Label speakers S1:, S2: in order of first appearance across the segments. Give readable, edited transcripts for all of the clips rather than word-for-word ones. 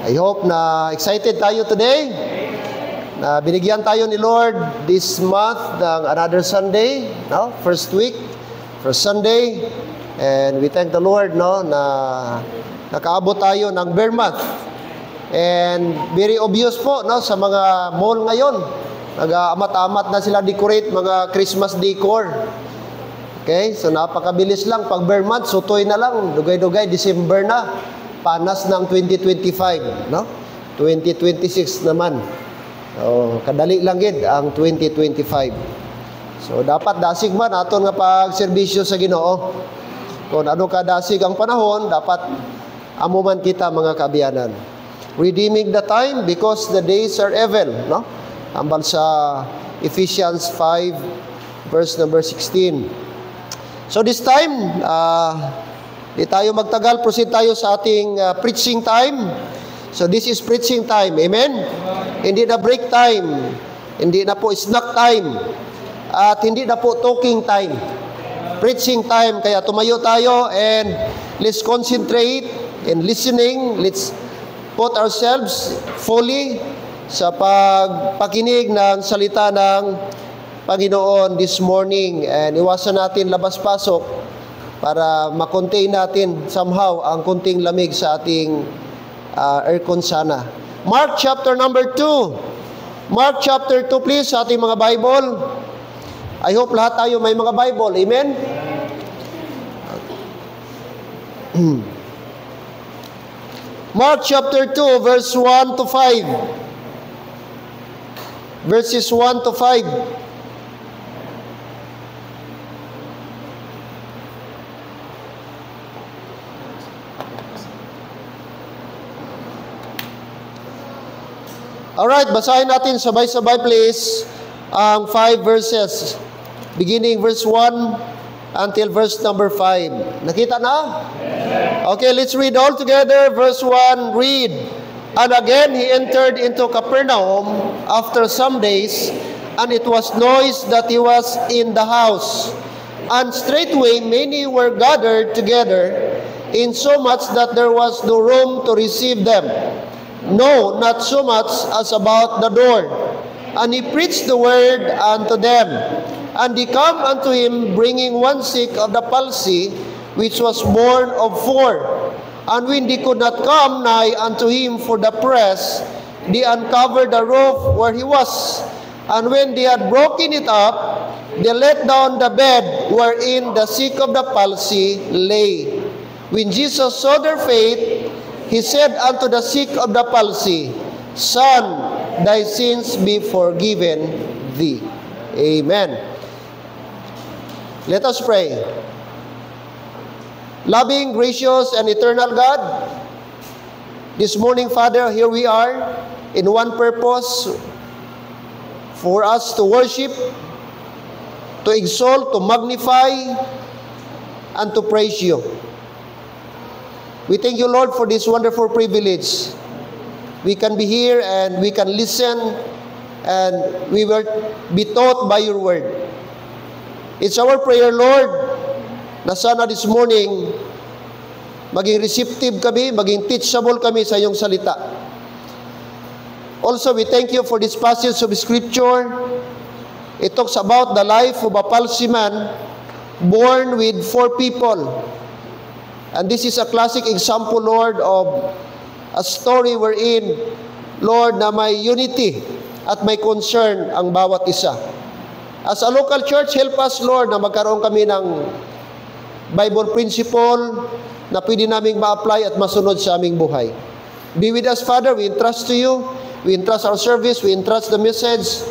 S1: I hope na excited tayo today. Na binigyan tayo ni Lord this month ng another Sunday, no? First week, first Sunday. And we thank the Lord, no, na nakaabot tayo ng bare month. And very obvious po, no, sa mga mall ngayon, nag-aamat-amat na sila decorate mga Christmas decor. Okay? So napakabilis lang pag bare month, sutoy na lang, dugay-dugay December na. Panas ng 2025, no? 2026 naman. So, kadali lang gid ang 2025. So dapat dasig man aton nga pagserbisyo sa Ginoo. Kung ano ka dasig ang panahon, dapat amo man kita mga kaabianan. Redeeming the time because the days are evil, no? Ambal sa Ephesians 5 verse number 16. So this time, di tayo magtagal, proceed tayo sa ating preaching time. So this is preaching time, amen? Hindi na break time, hindi na po snack time, at hindi na po talking time. Preaching time, kaya tumayo tayo and let's concentrate in listening. Let's put ourselves fully sa pagpakinig ng salita ng Panginoon this morning, and iwasan natin labas-pasok para ma-contain natin somehow ang kunting lamig sa ating aircon sana. Mark chapter number 2. Mark chapter 2 please sa ating mga Bible. I hope lahat tayo may mga Bible. Amen? Mark chapter 2 verse 1 to 5. Verses 1 to 5. Alright, basahin natin sabay-sabay please ang 5 verses. Beginning verse 1 until verse number 5. Nakita na? Okay, let's read all together. Verse 1, read. And again he entered into Capernaum after some days, and it was noised that he was in the house. And straightway many were gathered together, insomuch that there was no room to receive them. No, not so much as about the door. And he preached the word unto them. And they come unto him, bringing one sick of the palsy, which was born of 4. And when they could not come nigh unto him for the press, they uncovered the roof where he was. And when they had broken it up, they let down the bed wherein the sick of the palsy lay. When Jesus saw their faith, he said unto the sick of the palsy, Son, thy sins be forgiven thee. Amen. Let us pray. Loving, gracious, and eternal God, this morning, Father, here we are in one purpose, for us to worship, to exalt, to magnify, and to praise you. We thank you, Lord, for this wonderful privilege. We can be here and we can listen and we will be taught by your word. It's our prayer, Lord, na sana this morning maging receptive kami, maging teachable kami sa iyong salita. Also, we thank you for this passage of Scripture. It talks about the life of a palsy man born with 4 people. And this is a classic example, Lord, of a story wherein, Lord, na may unity at may concern ang bawat isa. As a local church, help us, Lord, na magkaroon kami ng Bible principle na pwede naming ma-apply at masunod sa aming buhay. Be with us, Father. We entrust to you. We entrust our service. We entrust the message.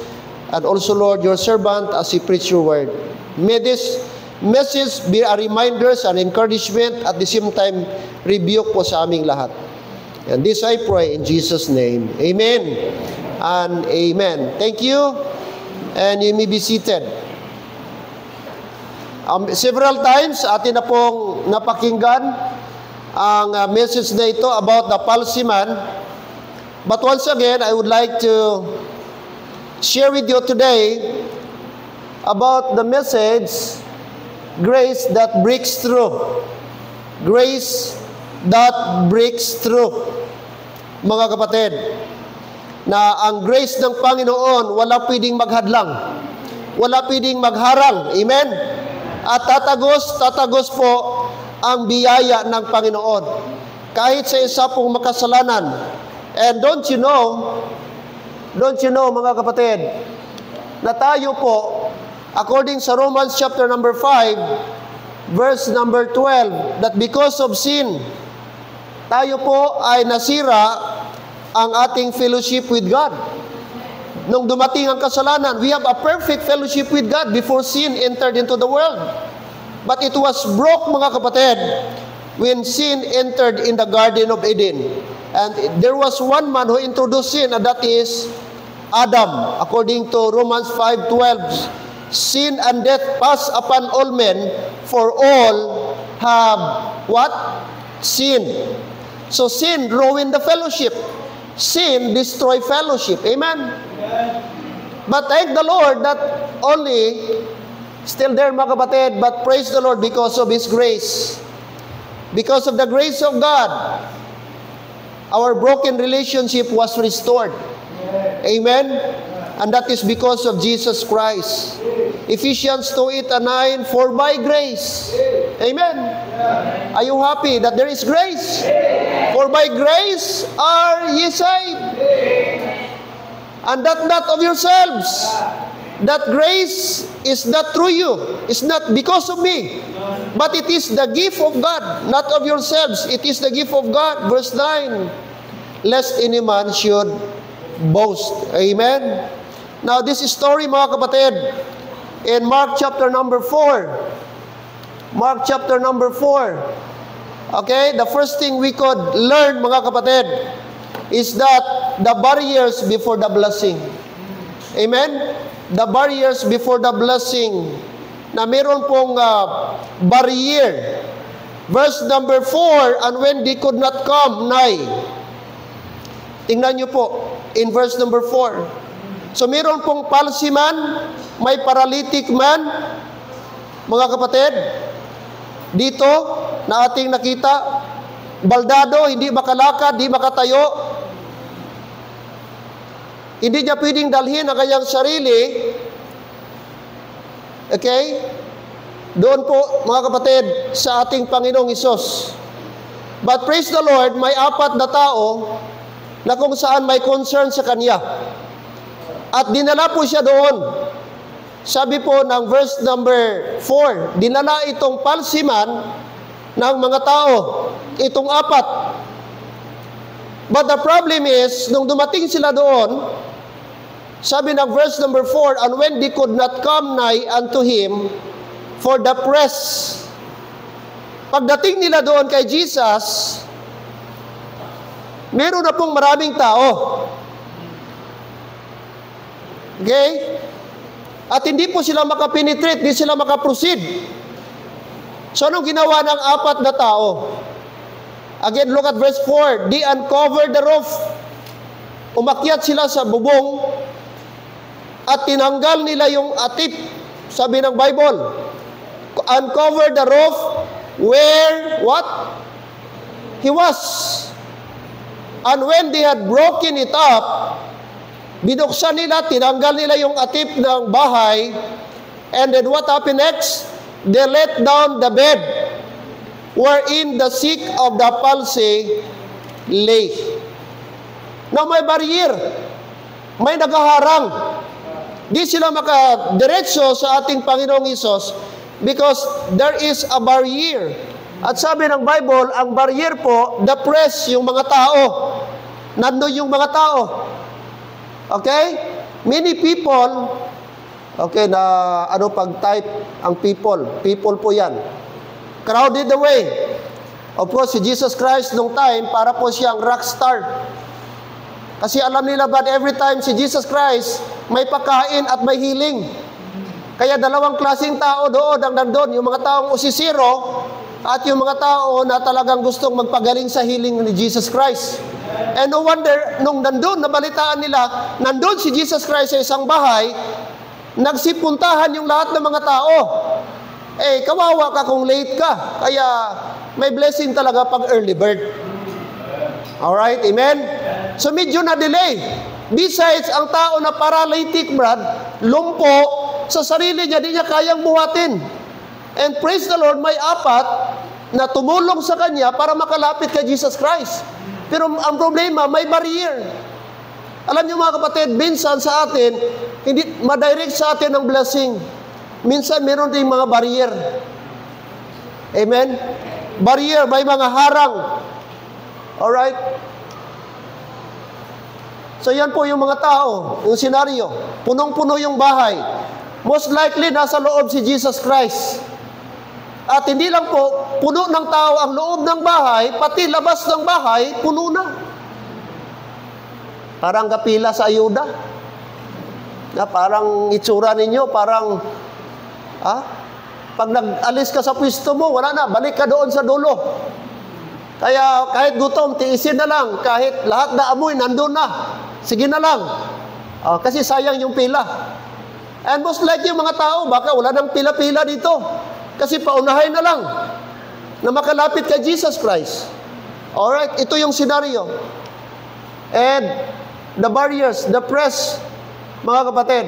S1: And also, Lord, your servant as he preach your word. May this message be a reminder and encouragement at the same time rebuke po sa aming lahat. And this I pray in Jesus' name. Amen and amen. Thank you, and you may be seated. Several times atin na pong napakinggan ang message na ito about the palsy man. But once again, I would like to share with you today about the message, grace that breaks through. Grace that breaks through. mga kapatid, na ang grace ng Panginoon wala pwedeng maghadlang. Wala pwedeng magharang. Amen? At tatagos po ang biyaya ng Panginoon. Kahit sa isa pong makasalanan. And don't you know, mga kapatid, na tayo po, according sa Romans chapter number 5, verse number 12, that because of sin, tayo po ay nasira ang ating fellowship with God. Nung dumating ang kasalanan, we have a perfect fellowship with God before sin entered into the world. But it was broke, mga kapatid, when sin entered in the Garden of Eden. And there was one man who introduced sin, and that is Adam. According to Romans 5:12, sin and death pass upon all men, for all have what? Sin. So sin ruined the fellowship. Sin destroy fellowship. Amen? But thank the Lord that only still there, mga kapatid, but praise the Lord because of His grace. Because of the grace of God, our broken relationship was restored. Amen? And that is because of Jesus Christ. Ephesians 2:8 and 9, for by grace. Amen? Are you happy that there is grace? For by grace are ye saved. And that not of yourselves. That grace is not through you. It's not because of me. But it is the gift of God, not of yourselves. It is the gift of God. Verse 9. Lest any man should boast. Amen? Now, this story, mga kapatid, in Mark chapter number 4. Mark chapter number 4. Okay? The first thing we could learn, mga kapatid, is that the barriers before the blessing. Amen? The barriers before the blessing. Na meron pong barrier. Verse number 4, and when they could not come nigh. Tingnan nyo po, in verse number 4. So meron pong palsy man, may paralytic man, mga kapatid, dito na ating nakita, baldado, hindi makalakad, hindi makatayo, hindi niya pwedeng dalhin ang kanyang sarili. Okay? Doon po, mga kapatid, sa ating Panginoong Hesus. But praise the Lord, may 4 na tao na kung saan may concern sa Kanya. At dinala po siya doon. Sabi po ng verse number 4, dinala itong palsy man ng mga tao. Itong 4. But the problem is, nung dumating sila doon, sabi ng verse number 4, and when they could not come nigh unto him for the press. Pagdating nila doon kay Jesus, meron na pong maraming tao. Okay? At hindi po sila makapenetrate, hindi sila makaproceed. So, anong ginawa ng 4 na tao? Again, look at verse 4. They uncovered the roof. Umakyat sila sa bubong at tinanggal nila yung atip. Sabi ng Bible, uncover the roof where, what? He was. And when they had broken it up, binuksan nila, tinanggal nila yung atip ng bahay, and then what happened next? They let down the bed wherein the sick of the palsy lay. Now may barrier, may nagaharang. Di sila makadiretso sa ating Panginoong Hesus because there is a barrier. At sabi ng Bible, ang barrier po, the press, yung mga tao. Nandun yung mga tao. Okay? Many people, okay, na ano pag-type ang people. People po yan. Crowded the way. Of course, si Jesus Christ nung time, para po siyang rock star. Kasi alam nila ba, every time si Jesus Christ, may pagkain at may healing. Kaya dalawang klaseng tao doon ang nandun. Yung mga taong usisiro at yung mga tao na talagang gustong magpagaling sa healing ni Jesus Christ. And no wonder, nung nandun, nabalitaan nila, nandun si Jesus Christ sa isang bahay, nagsipuntahan yung lahat ng mga tao. Eh, kawawa ka kung late ka. Kaya may blessing talaga pag early bird. Alright, amen? So medyo na-delay. Besides, ang tao na paralytic, Brad, lumpo, sa sarili niya, di niya kayang buhatin. And praise the Lord, may apat na tumulong sa kanya para makalapit kay Jesus Christ. Pero ang problema, may barrier. Alam niyo mga kapatid, minsan sa atin, hindi madirect sa atin ang blessing. Minsan meron ding mga barrier. Amen? Barrier, may mga harang. Alright? So yan po yung mga tao, yung senaryo. Punong-puno yung bahay. Most likely, nasa loob si Jesus Christ. At hindi lang po, puno ng tao ang loob ng bahay, pati labas ng bahay, puno na. Parang kapila sa ayuda. Na parang itsura ninyo, parang, pag nag-alis ka sa pwesto mo, wala na, balik ka doon sa dulo. Kaya kahit gutom, tiisin na lang. Kahit lahat na amoy, nandun na. Sige na lang. Kasi sayang yung pila. And most likely yung mga tao, baka wala nang pila-pila dito. Kasi paunahin na lang na makalapit kay Jesus Christ. Alright, ito yung scenario. And the barriers, the press, mga kapatid.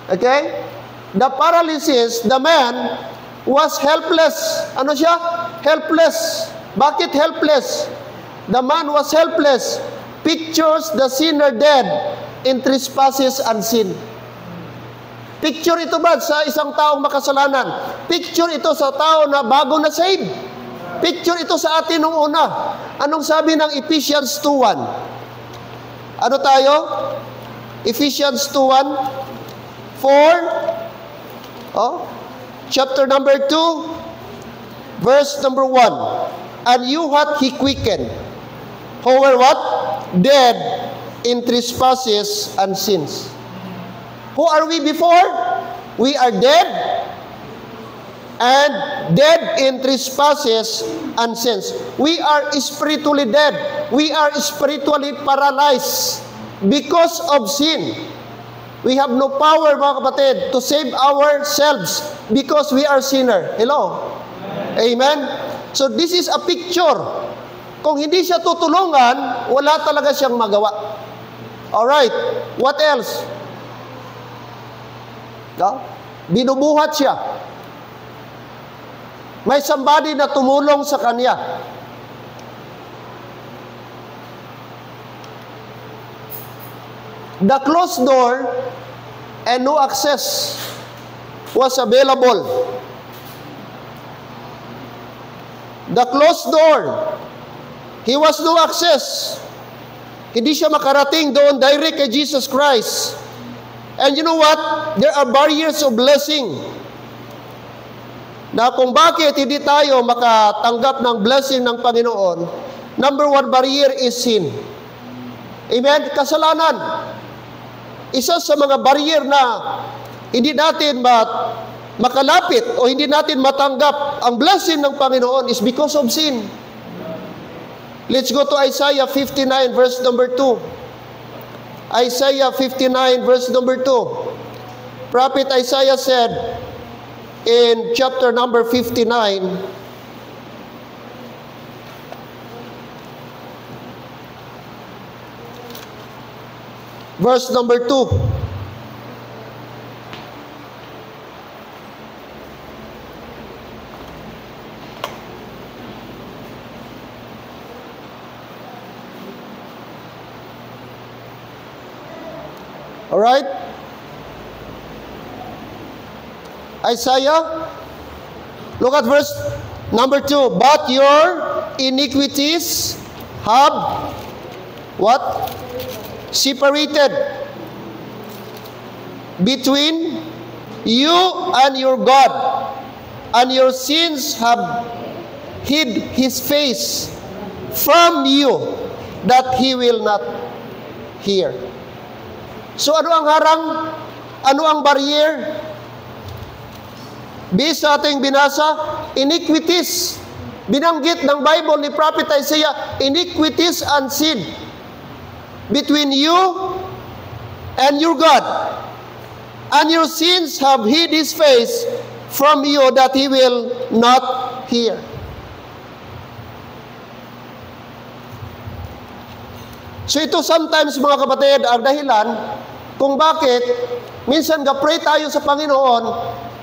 S1: Okay? The paralysis, the man was helpless. Ano siya? Helpless. Bakit helpless? The man was helpless. Pictures the sinner dead in trespasses and sin. Picture ito ba sa isang taong makasalanan? Picture ito sa tao na bago na saved. Picture ito sa atin nung una. Anong sabi ng Ephesians 2:1? Ano tayo? Ephesians 2:1. Chapter number 2, verse number 1. And you hath he quickened, who were what? Dead in trespasses and sins. Who are we before? We are dead and dead in trespasses and sins. We are spiritually dead. We are spiritually paralyzed because of sin. We have no power, mga kapatid, to save ourselves because we are sinner. Hello? Amen? So this is a picture. Kung hindi siya tutulungan, wala talaga siyang magawa. Alright, what else? Binubuhat siya. May somebody na tumulong sa kanya. The closed door and no access was available. The closed door, he was no access. Hindi siya makarating doon direct kay Jesus Christ. And you know what? There are barriers of blessing. Na kung bakit hindi tayo makatanggap ng blessing ng Panginoon, number one barrier is sin. Amen? Kasalanan. Isa sa mga barrier na hindi natin makalapit o hindi natin matanggap ang blessing ng Panginoon is because of sin. Let's go to Isaiah 59 verse number 2. Isaiah 59 verse number 2. Prophet Isaiah said in chapter number 59, verse number 2. All right? Isaiah, look at verse number 2. But your iniquities have what? Separated between you and your God, and your sins have hid his face from you, that he will not hear. So ano ang harang? Ano ang barrier? Based sa ating binasa, iniquities. Binanggit ng Bible ni Prophet Isaiah, iniquities and sin between you and your God. And your sins have hid his face from you, that he will not hear. So ito sometimes, mga kapatid, ang dahilan kung bakit minsan ga-pray tayo sa Panginoon,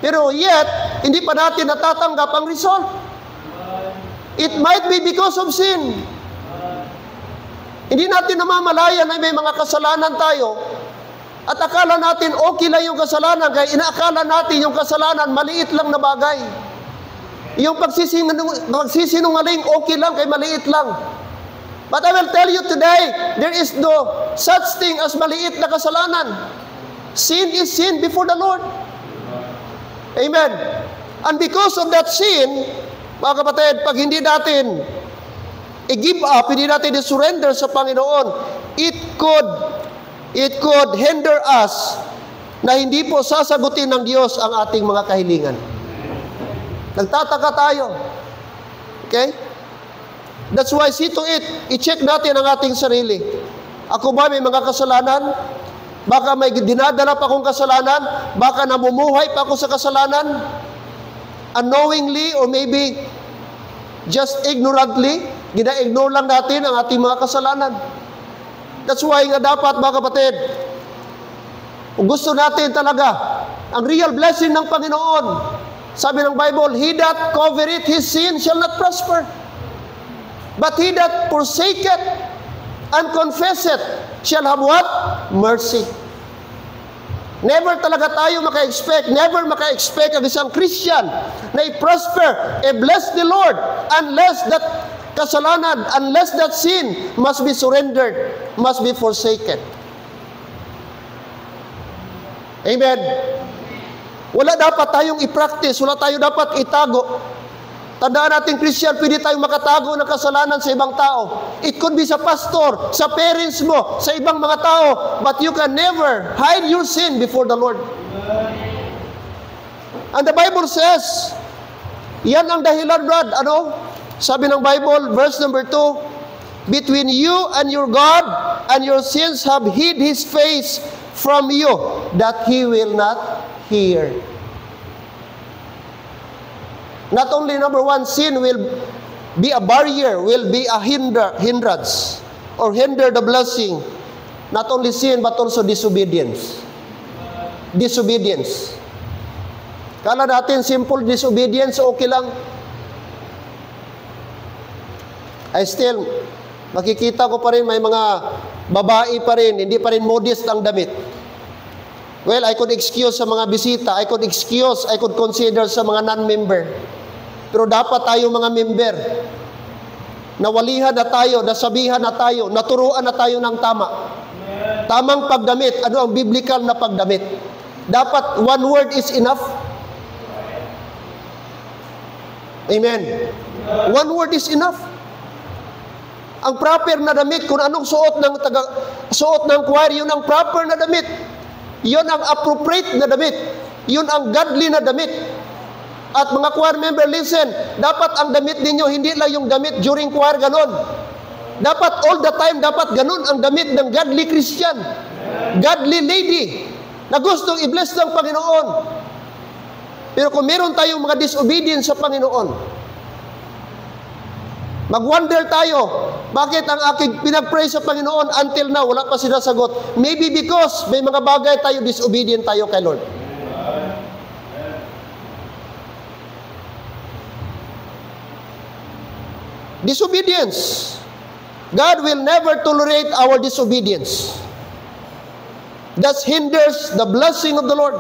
S1: pero yet, hindi pa natin natatanggap ang result. It might be because of sin. Hindi natin namamalayan na may mga kasalanan tayo at akala natin okay lang yung kasalanan, kaya inaakala natin yung kasalanan maliit lang na bagay. Yung pagsisinungaling okay lang, kaya maliit lang. But I will tell you today, there is no such thing as maliit na kasalanan. Sin is sin before the Lord. Amen. And because of that sin, mga kapatid, pag hindi natin i-give up, hindi natin i-surrender sa Panginoon, it could hinder us na hindi po sasagutin ng Diyos ang ating mga kahilingan. Nagtataka tayo. Okay? That's why, see to it, i-check natin ang ating sarili. Ako ba may mga kasalanan? Baka may dinadala pa akong kasalanan? Baka namumuhay pa ako sa kasalanan? Unknowingly or maybe just ignorantly, gina-ignore lang natin ang ating mga kasalanan. That's why nga dapat, mga kapatid, kung gusto natin talaga ang real blessing ng Panginoon, sabi ng Bible, he that covereth his sin shall not prosper. But he that forsaketh and confesseth shall have what? Mercy. Never talaga tayo never maka-expect ang isang Christian na i-prosper, bless the Lord, unless that kasalanan, unless that sin must be surrendered, must be forsaken. Amen. Wala dapat tayong i-practice, wala tayo dapat itago. Tandaan natin, Christian, pwede tayong makatago ng kasalanan sa ibang tao. It could be sa pastor, sa parents mo, sa ibang mga tao, but you can never hide your sin before the Lord. And the Bible says, yan ang dahilan, Brad. Ano? Sabi ng Bible, verse number 2, between you and your God, and your sins have hid His face from you, that He will not hear. Not only, number one, sin will be a barrier, will be a hindrance, or hinder the blessing. Not only sin, but also disobedience. Disobedience. Kala natin simple disobedience, okay lang. Still, makikita ko pa rin may mga babae pa rin, hindi pa rin modest ang damit. Well, I could excuse sa mga bisita, I could consider sa mga non-member. Pero dapat tayo mga member, nawalihan na tayo, nasabihan na tayo, naturuan na tayo ng tama. Tamang pagdamit, ano ang biblical na pagdamit? Dapat one word is enough. Amen. One word is enough. Ang proper na damit, kung anong suot ng choir, yun ang proper na damit. Yun ang appropriate na damit. Yun ang godly na damit. At mga choir member, listen, dapat ang damit ninyo, hindi lang yung damit during choir, ganon. Dapat all the time, dapat ganon ang damit ng godly Christian, godly lady, na gustong i-bless ng Panginoon. Pero kung meron tayong mga disobedience sa Panginoon, mag-wonder tayo, bakit ang aking pinag-pray sa Panginoon until now, wala pa sinasagot? Maybe because may mga bagay tayo, disobedient tayo kay Lord. Disobedience. God will never tolerate our disobedience. That hinders the blessing of the Lord.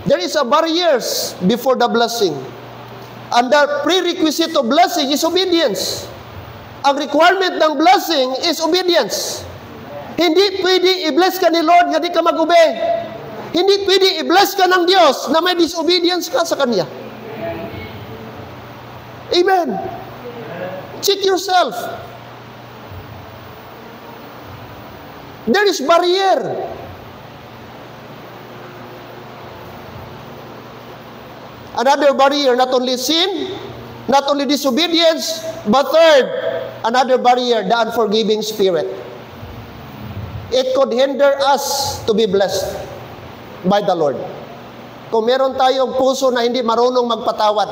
S1: There is a barriers before the blessing. And the prerequisite of blessing is obedience. Ang requirement ng blessing is obedience. Hindi pwede i-bless ka ni Lord na di ka mag-obey. Hindi pwede i-bless ka ng Diyos na may disobedience ka sa Kanya. Amen. Check yourself. There is barrier. Another barrier, not only sin, not only disobedience, but third, another barrier, the unforgiving spirit. It could hinder us to be blessed by the Lord. Kung meron tayong puso na hindi marunong magpatawad,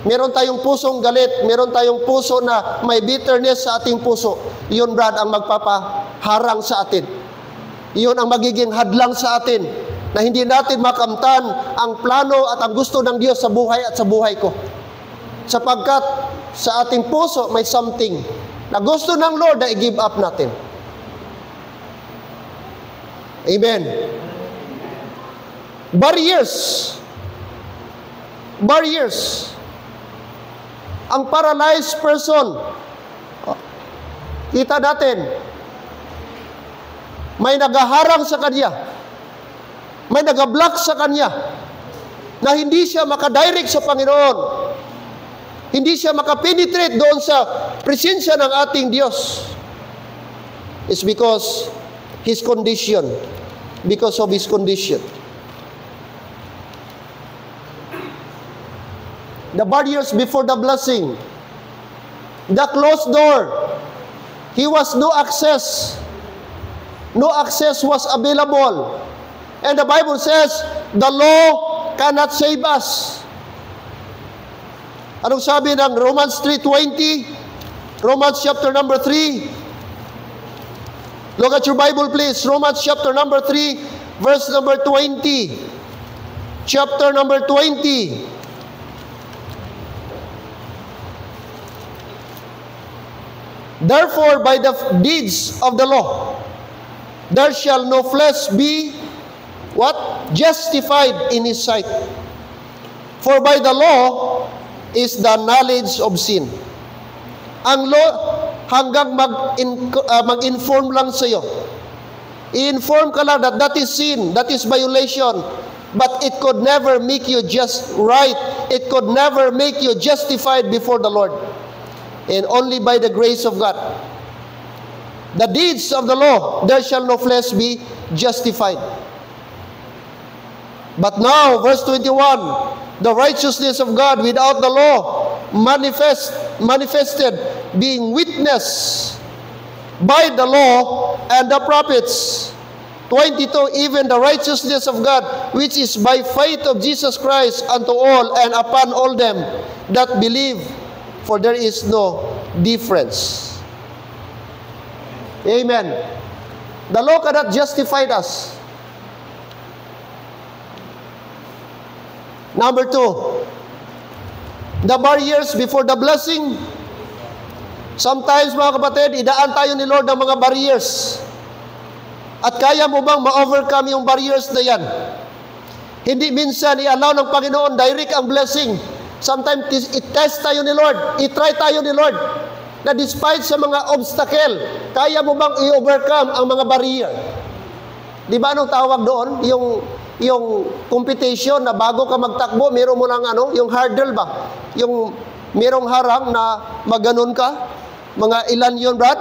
S1: Meron tayong pusong galit, meron tayong puso na may bitterness sa ating puso. Yun, Brad, ang magpapaharang sa atin. Yun ang magiging hadlang sa atin na hindi natin makamtan ang plano at ang gusto ng Diyos sa buhay at sa buhay ko. Sapagkat sa ating puso may something na gusto ng Lord na i-give up natin. Amen. Barriers. Ang paralyzed person, kita natin, may nagaharang sa kanya, may nagablock sa kanya, na hindi siya makadirect sa Panginoon, hindi siya makapenetrate doon sa presensya ng ating Diyos. It's because his condition, because of his condition. The barriers before the blessing, the closed door, he was no access was available. And the Bible says, the law cannot save us. Anong sabi ng Romans 3:20? Romans chapter number 3. Look at your Bible please. Romans chapter number 3, verse number 20. Chapter number 20. Therefore, by the deeds of the law, there shall no flesh be, what? Justified in his sight. For by the law is the knowledge of sin. Ang law, hanggang mag-inform lang sa'yo. I-inform ka lang that that is sin, that is violation. But it could never make you just right. It could never make you justified before the Lord. And only by the grace of God. The deeds of the law, there shall no flesh be justified. But now, verse 21, the righteousness of God without the law manifested, being witnessed by the law and the prophets. 22, even the righteousness of God, which is by faith of Jesus Christ unto all and upon all them that believe. For there is no difference. Amen. The law cannot justify us. Number 2, the barriers before the blessing. Sometimes, mga kapatid, idaan tayo ni Lord ng mga barriers. At kaya mo bang ma-overcome yung barriers na yan? Hindi minsan i-allow ng Panginoon direct ang blessing. Sometimes, i-test tayo ni Lord, i-try tayo ni Lord, na despite sa mga obstacle, kaya mo bang i-overcome ang mga barrier? Di ba anong tawag doon? Yung competition na bago ka magtakbo, meron mo lang yung hurdle ba? Yung merong harang na maganon ka? Mga ilan yun, Brad?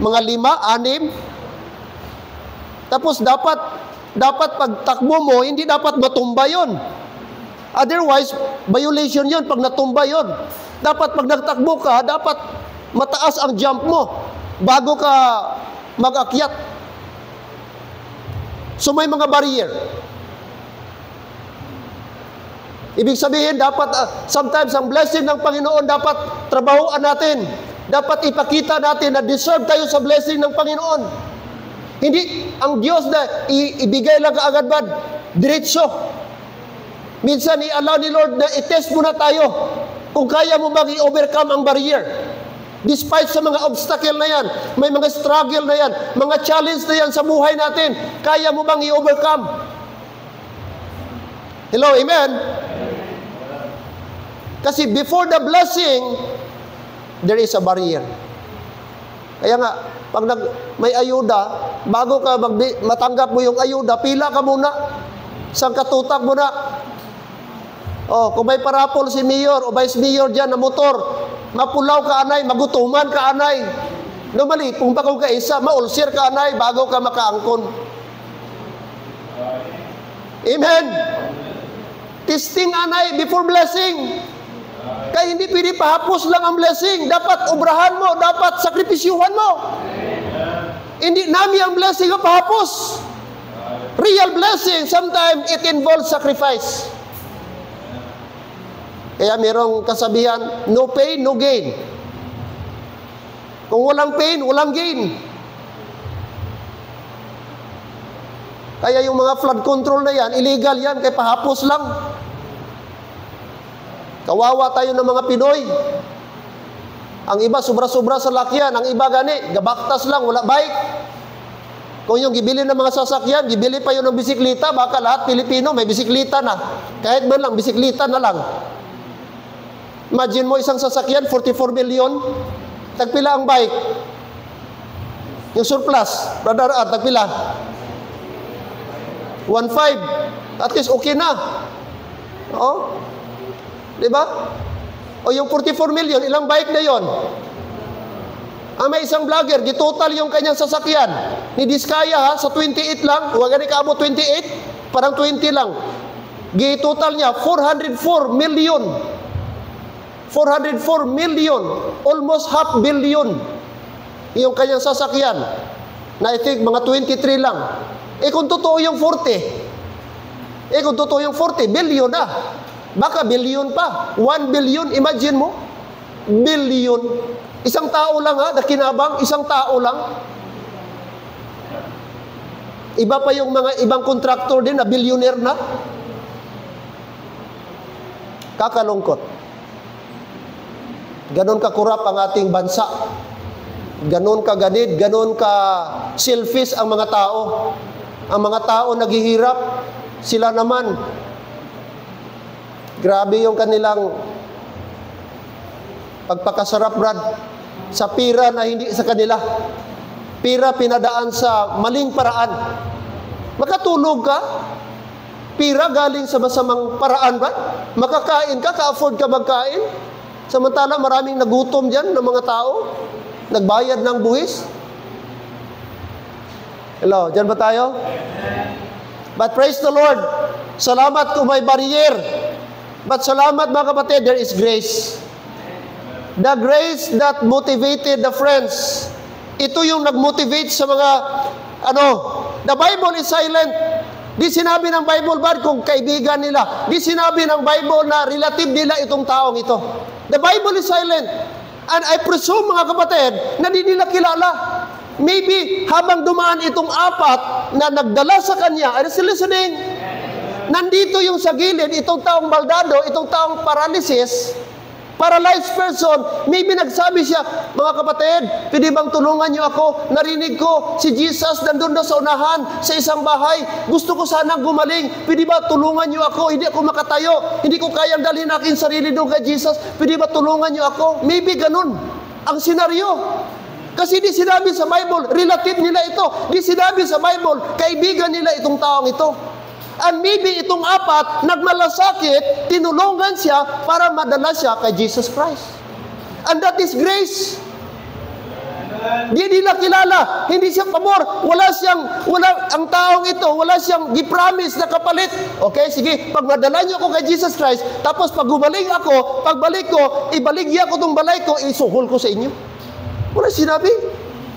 S1: Mga 5, 6? Tapos dapat pagtakbo mo, hindi dapat matumba yun. Otherwise, violation yun pag natumba yun. Dapat pag nagtakbo ka, dapat mataas ang jump mo bago ka mag-akyat. So may mga barrier. Ibig sabihin, dapat sometimes ang blessing ng Panginoon dapat trabahuan natin. Dapat ipakita natin na deserve tayo sa blessing ng Panginoon. Hindi ang Diyos na ibigay lang kaagad ba, diretso. Minsan i-allow ni Lord na i-test muna tayo kung kaya mo bang i-overcome ang barrier. Despite sa mga obstacle na yan, may mga struggle na yan, mga challenge na yan sa buhay natin, kaya mo bang i-overcome? Hello, amen? Kasi before the blessing, there is a barrier. Kaya nga, pag may ayuda, bago ka matanggap mo yung ayuda, pila ka muna. Isang katutak muna. Kung may parapol si mayor o vice mayor dyan na motor, mapulaw ka anay, magutuman ka anay. Normally, kung bako ka isa, maulsir ka anay bago ka makaangkon. Amen. Testing anay before blessing. Kaya hindi pwede pahapos lang ang blessing. Dapat obrahan mo, dapat sakripisyuhan mo. Hindi nami ang blessing ang pahapos. Real blessing, sometimes it involves sacrifice. Kaya merong kasabihan, no pain, no gain. Kung walang pain, walang gain. Kaya yung mga flood control na yan, illegal yan, kaya pahapos lang. Kawawa tayo ng mga Pinoy. Ang iba, sobra-sobra sa lakyan. Ang iba gani, gabaktas lang, wala bike. Kung yung gibili ng mga sasakyan, gibili pa yun ng bisiklita, baka lahat Pilipino may bisiklita na. Kahit man lang, bisiklita na lang. Imagine mo isang sasakyan, 44 million. Tagpila ang bike. Yung surplus, brother, tagpila. 1.5. At least okay na. Oo? Diba? O yung 44 million, ilang bike na yon? Ang may isang vlogger, gitotal yung kanyang sasakyan. Ni Diskaya ha, sa 28 lang. Huwag gani kaabot 28, parang 20 lang. Gitotal niya, 404 million. 404 million. Almost half billion. Yung kanyang sasakyan. Na I think mga 23 lang. Kung totoo yung 40. Kung totoo yung 40, billion na. Baka billion pa. 1 billion, imagine mo. Billion. Isang tao lang ha, nakinabang, isang tao lang. Iba pa yung mga ibang kontraktor din na billionaire na. Kakalungkot. Ganon kakurap ang ating bansa. Ganon kaganid, ganon ka selfish ang mga tao. Ang mga tao naghihirap, sila naman grabe yung kanilang pagpakasarap, Brad, sa pira na hindi sa kanila. Pira pinadaan sa maling paraan. Makatulog ka, pira galing sa masamang paraan, Brad. Makakain ka, ka-afford ka magkain. Samantala maraming nagutom dyan ng mga tao, nagbayad ng buwis. Hello, dyan ba tayo? But praise the Lord, salamat kung may barrier. But salamat mga kapatid, there is grace. The grace that motivated the friends. Ito yung nag-motivate sa mga, the Bible is silent. Di sinabi ng Bible ba kung kaibigan nila? Di sinabi ng Bible na relative nila itong taong ito. The Bible is silent. And I presume mga kapatid, na di nila kilala. Maybe habang dumaan itong apat na nagdala sa kanya, are you listening? Nandito yung sa gilid, itong taong baldado, itong taong paralysis, paralyzed person, maybe nagsabi siya, mga kapatid, pwede bang tulungan niyo ako? Narinig ko, si Jesus nandun na sa unahan, sa isang bahay, gusto ko sanang gumaling, pwede ba tulungan niyo ako? Hindi ako makatayo, hindi ko kayang dalhin aking sarili doon kay Jesus, pwede ba tulungan niyo ako? Maybe ganun ang senaryo. Kasi di sinabi sa Bible, relative nila ito. Di sinabi sa Bible, kaibigan nila itong taong ito. And maybe itong apat, nagmalasakit, tinulungan siya para madala siya kay Jesus Christ. And that is grace. Di nila kilala, hindi siya pabor, ang taong ito, wala siyang gipromise na kapalit. Okay, sige, pag madala niyo ako kay Jesus Christ, tapos pag gumaling ako, pagbalik ko, ibaligya ko itong balay ko, isuhol ko sa inyo. Wala sinabi.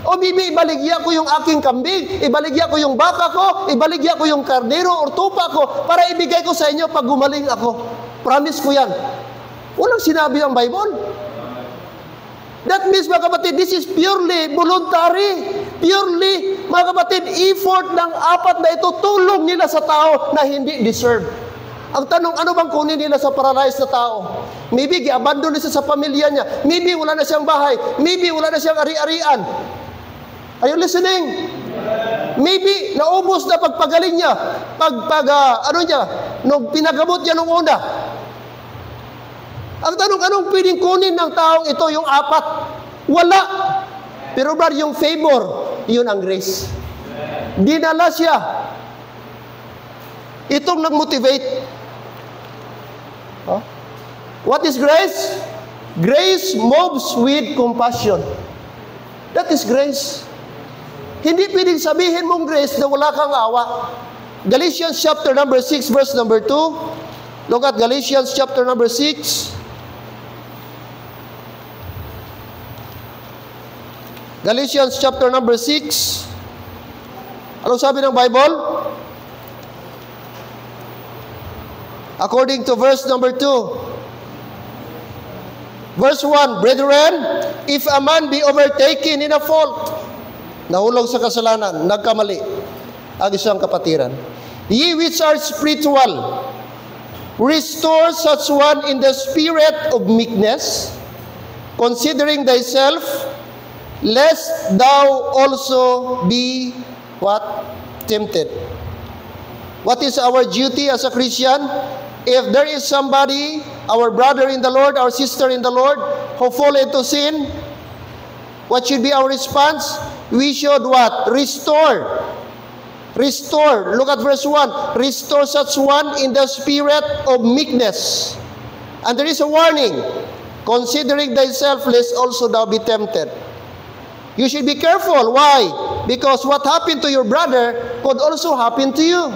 S1: O maybe ibaligya ko yung aking kambing, ibaligya ko yung baka ko, ibaligya ko yung kardero or tupa ko para ibigay ko sa inyo pag gumaling ako. Promise ko yan. Walang sinabi ang Bible. That means, mga kapatid, this is purely voluntary. Purely, mga kapatid, effort ng apat na ito, tulong nila sa tao na hindi deserve. Ang tanong, ano bang kunin nila sa paralyzed na tao? Maybe gi-abandon na siya sa pamilya niya. Maybe wala na siyang bahay. Maybe wala na siyang ari-arian. Are you listening? Maybe naubos na pagpagaling niya. Nung pinagamot niya nung una. Ang tanong, anong pwedeng kunin ng taong ito, yung apat? Wala. Pero brother, yung favor, yun ang grace. Dinala siya. Itong nag-motivate. Huh? What is grace? Grace moves with compassion. That is grace. Hindi pwedeng sabihin mong grace na wala kang awa. Galatians chapter number 6, verse number 2. Look at Galatians chapter number 6. Galatians chapter number 6. Anong sabi ng Bible? According to verse number 2. Verse 1, Brethren, if a man be overtaken in a fault, nahulog sa kasalanan, nagkamali, ang isang kapatiran, ye which are spiritual, restore such one in the spirit of meekness, considering thyself, lest thou also be what? Tempted. What is our duty as a Christian? If there is somebody, our brother in the Lord, our sister in the Lord, who fall into sin, what should be our response? We should what? Restore. Restore. Look at verse 1. Restore such one in the spirit of meekness. And there is a warning. Considering thyself, lest also thou be tempted. You should be careful. Why? Because what happened to your brother could also happen to you.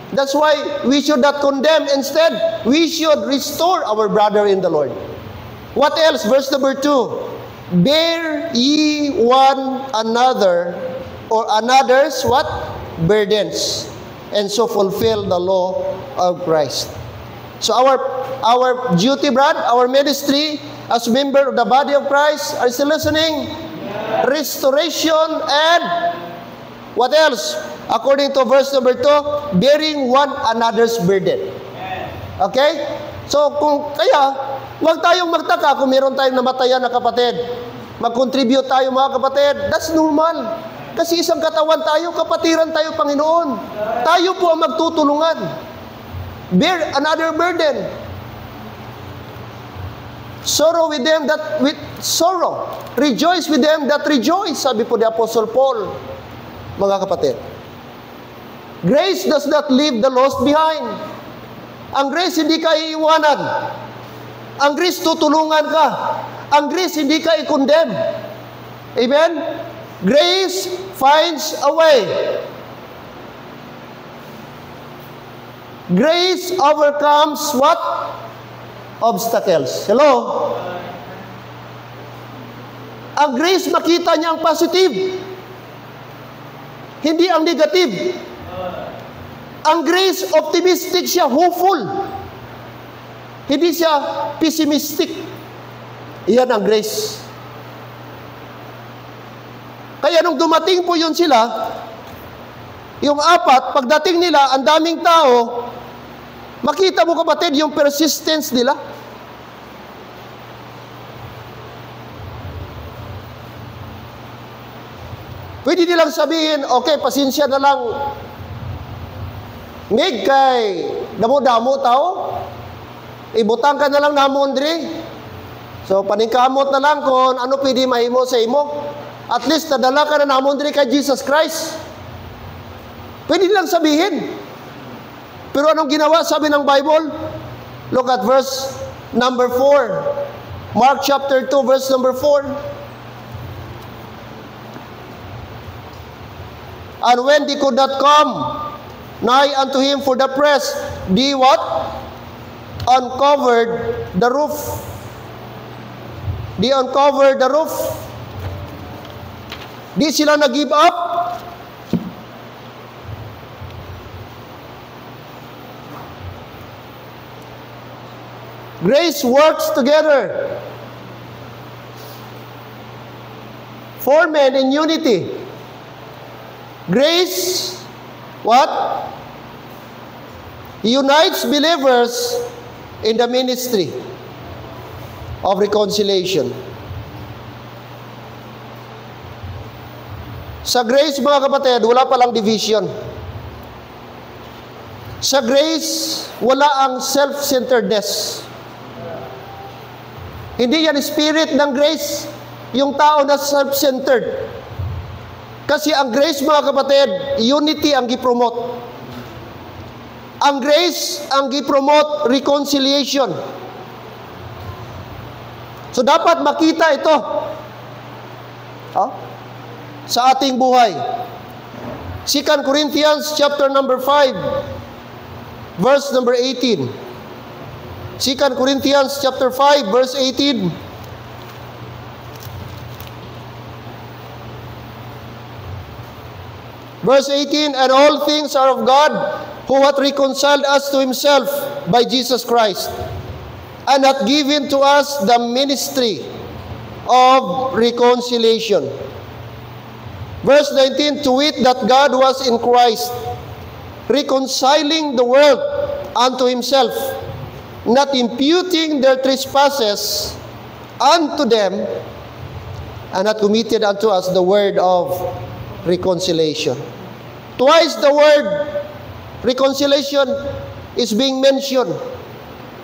S1: That's why we should not condemn. Instead, we should restore our brother in the Lord. What else? Verse number 2. Bear ye one another or another's what? Burdens. And so fulfill the law of Christ. So our duty, Brad, our ministry as member of the body of Christ, are still listening? Yeah. Restoration and what else? According to verse number 2, bearing one another's burden. Okay? So, huwag tayong magtaka kung meron tayong namatayan na kapatid. Mag-contribute tayo mga kapatid. That's normal. Kasi isang katawan tayo, kapatiran tayo, Panginoon. Tayo po ang magtutulungan. Bear another burden. Sorrow with them that with sorrow. Rejoice with them that rejoice, sabi po ni Apostle Paul. Mga kapatid. Grace does not leave the lost behind. Ang grace hindi ka iiwanan. Ang grace tutulungan ka. Ang grace hindi ka i-condemn. Amen? Grace finds a way. Grace overcomes what? Obstacles. Hello? Ang grace makita niya ang positive. Hindi ang negative. Ang grace, optimistic siya, hopeful. Hindi siya pessimistic. Iyan ang grace. Kaya nung dumating po yun sila, yung apat, pagdating nila, ang daming tao, makita mo kapatid yung persistence nila. Pwede nilang sabihin, okay, pasensya na lang. Mig kay damo-damo tao, ibutang ka na lang namon diri. So paningkamot na lang kung ano pwede mahimo sa imo. At least nadala ka na namon diri kay Jesus Christ. Pwede nilang sabihin. Pero anong ginawa sabi ng Bible? Look at verse number 4. Mark chapter 2 verse number 4. And when they could not come nigh unto him for the press, they what? Uncovered the roof. They uncovered the roof. Di sila nag-give up. Grace works together. For men in unity. Grace, what? Unites believers in the ministry of reconciliation. Sa grace, mga kapatid, wala palang division. Sa grace, wala ang self-centeredness. Hindi yan spirit ng grace, yung tao na self-centered. Kasi ang grace, mga kapatid, unity ang gipromote. Ang grace ang gipromote reconciliation. So dapat makita ito sa ating buhay. 2 Corinthians chapter number 5 verse number 18. 2 Corinthians chapter 5 verse 18. Verse 18, and all things are of God, who hath reconciled us to himself by Jesus Christ, and hath given to us the ministry of reconciliation. Verse 19, to wit, that God was in Christ, reconciling the world unto himself, not imputing their trespasses unto them, and hath committed unto us the word of reconciliation. Twice the word reconciliation is being mentioned.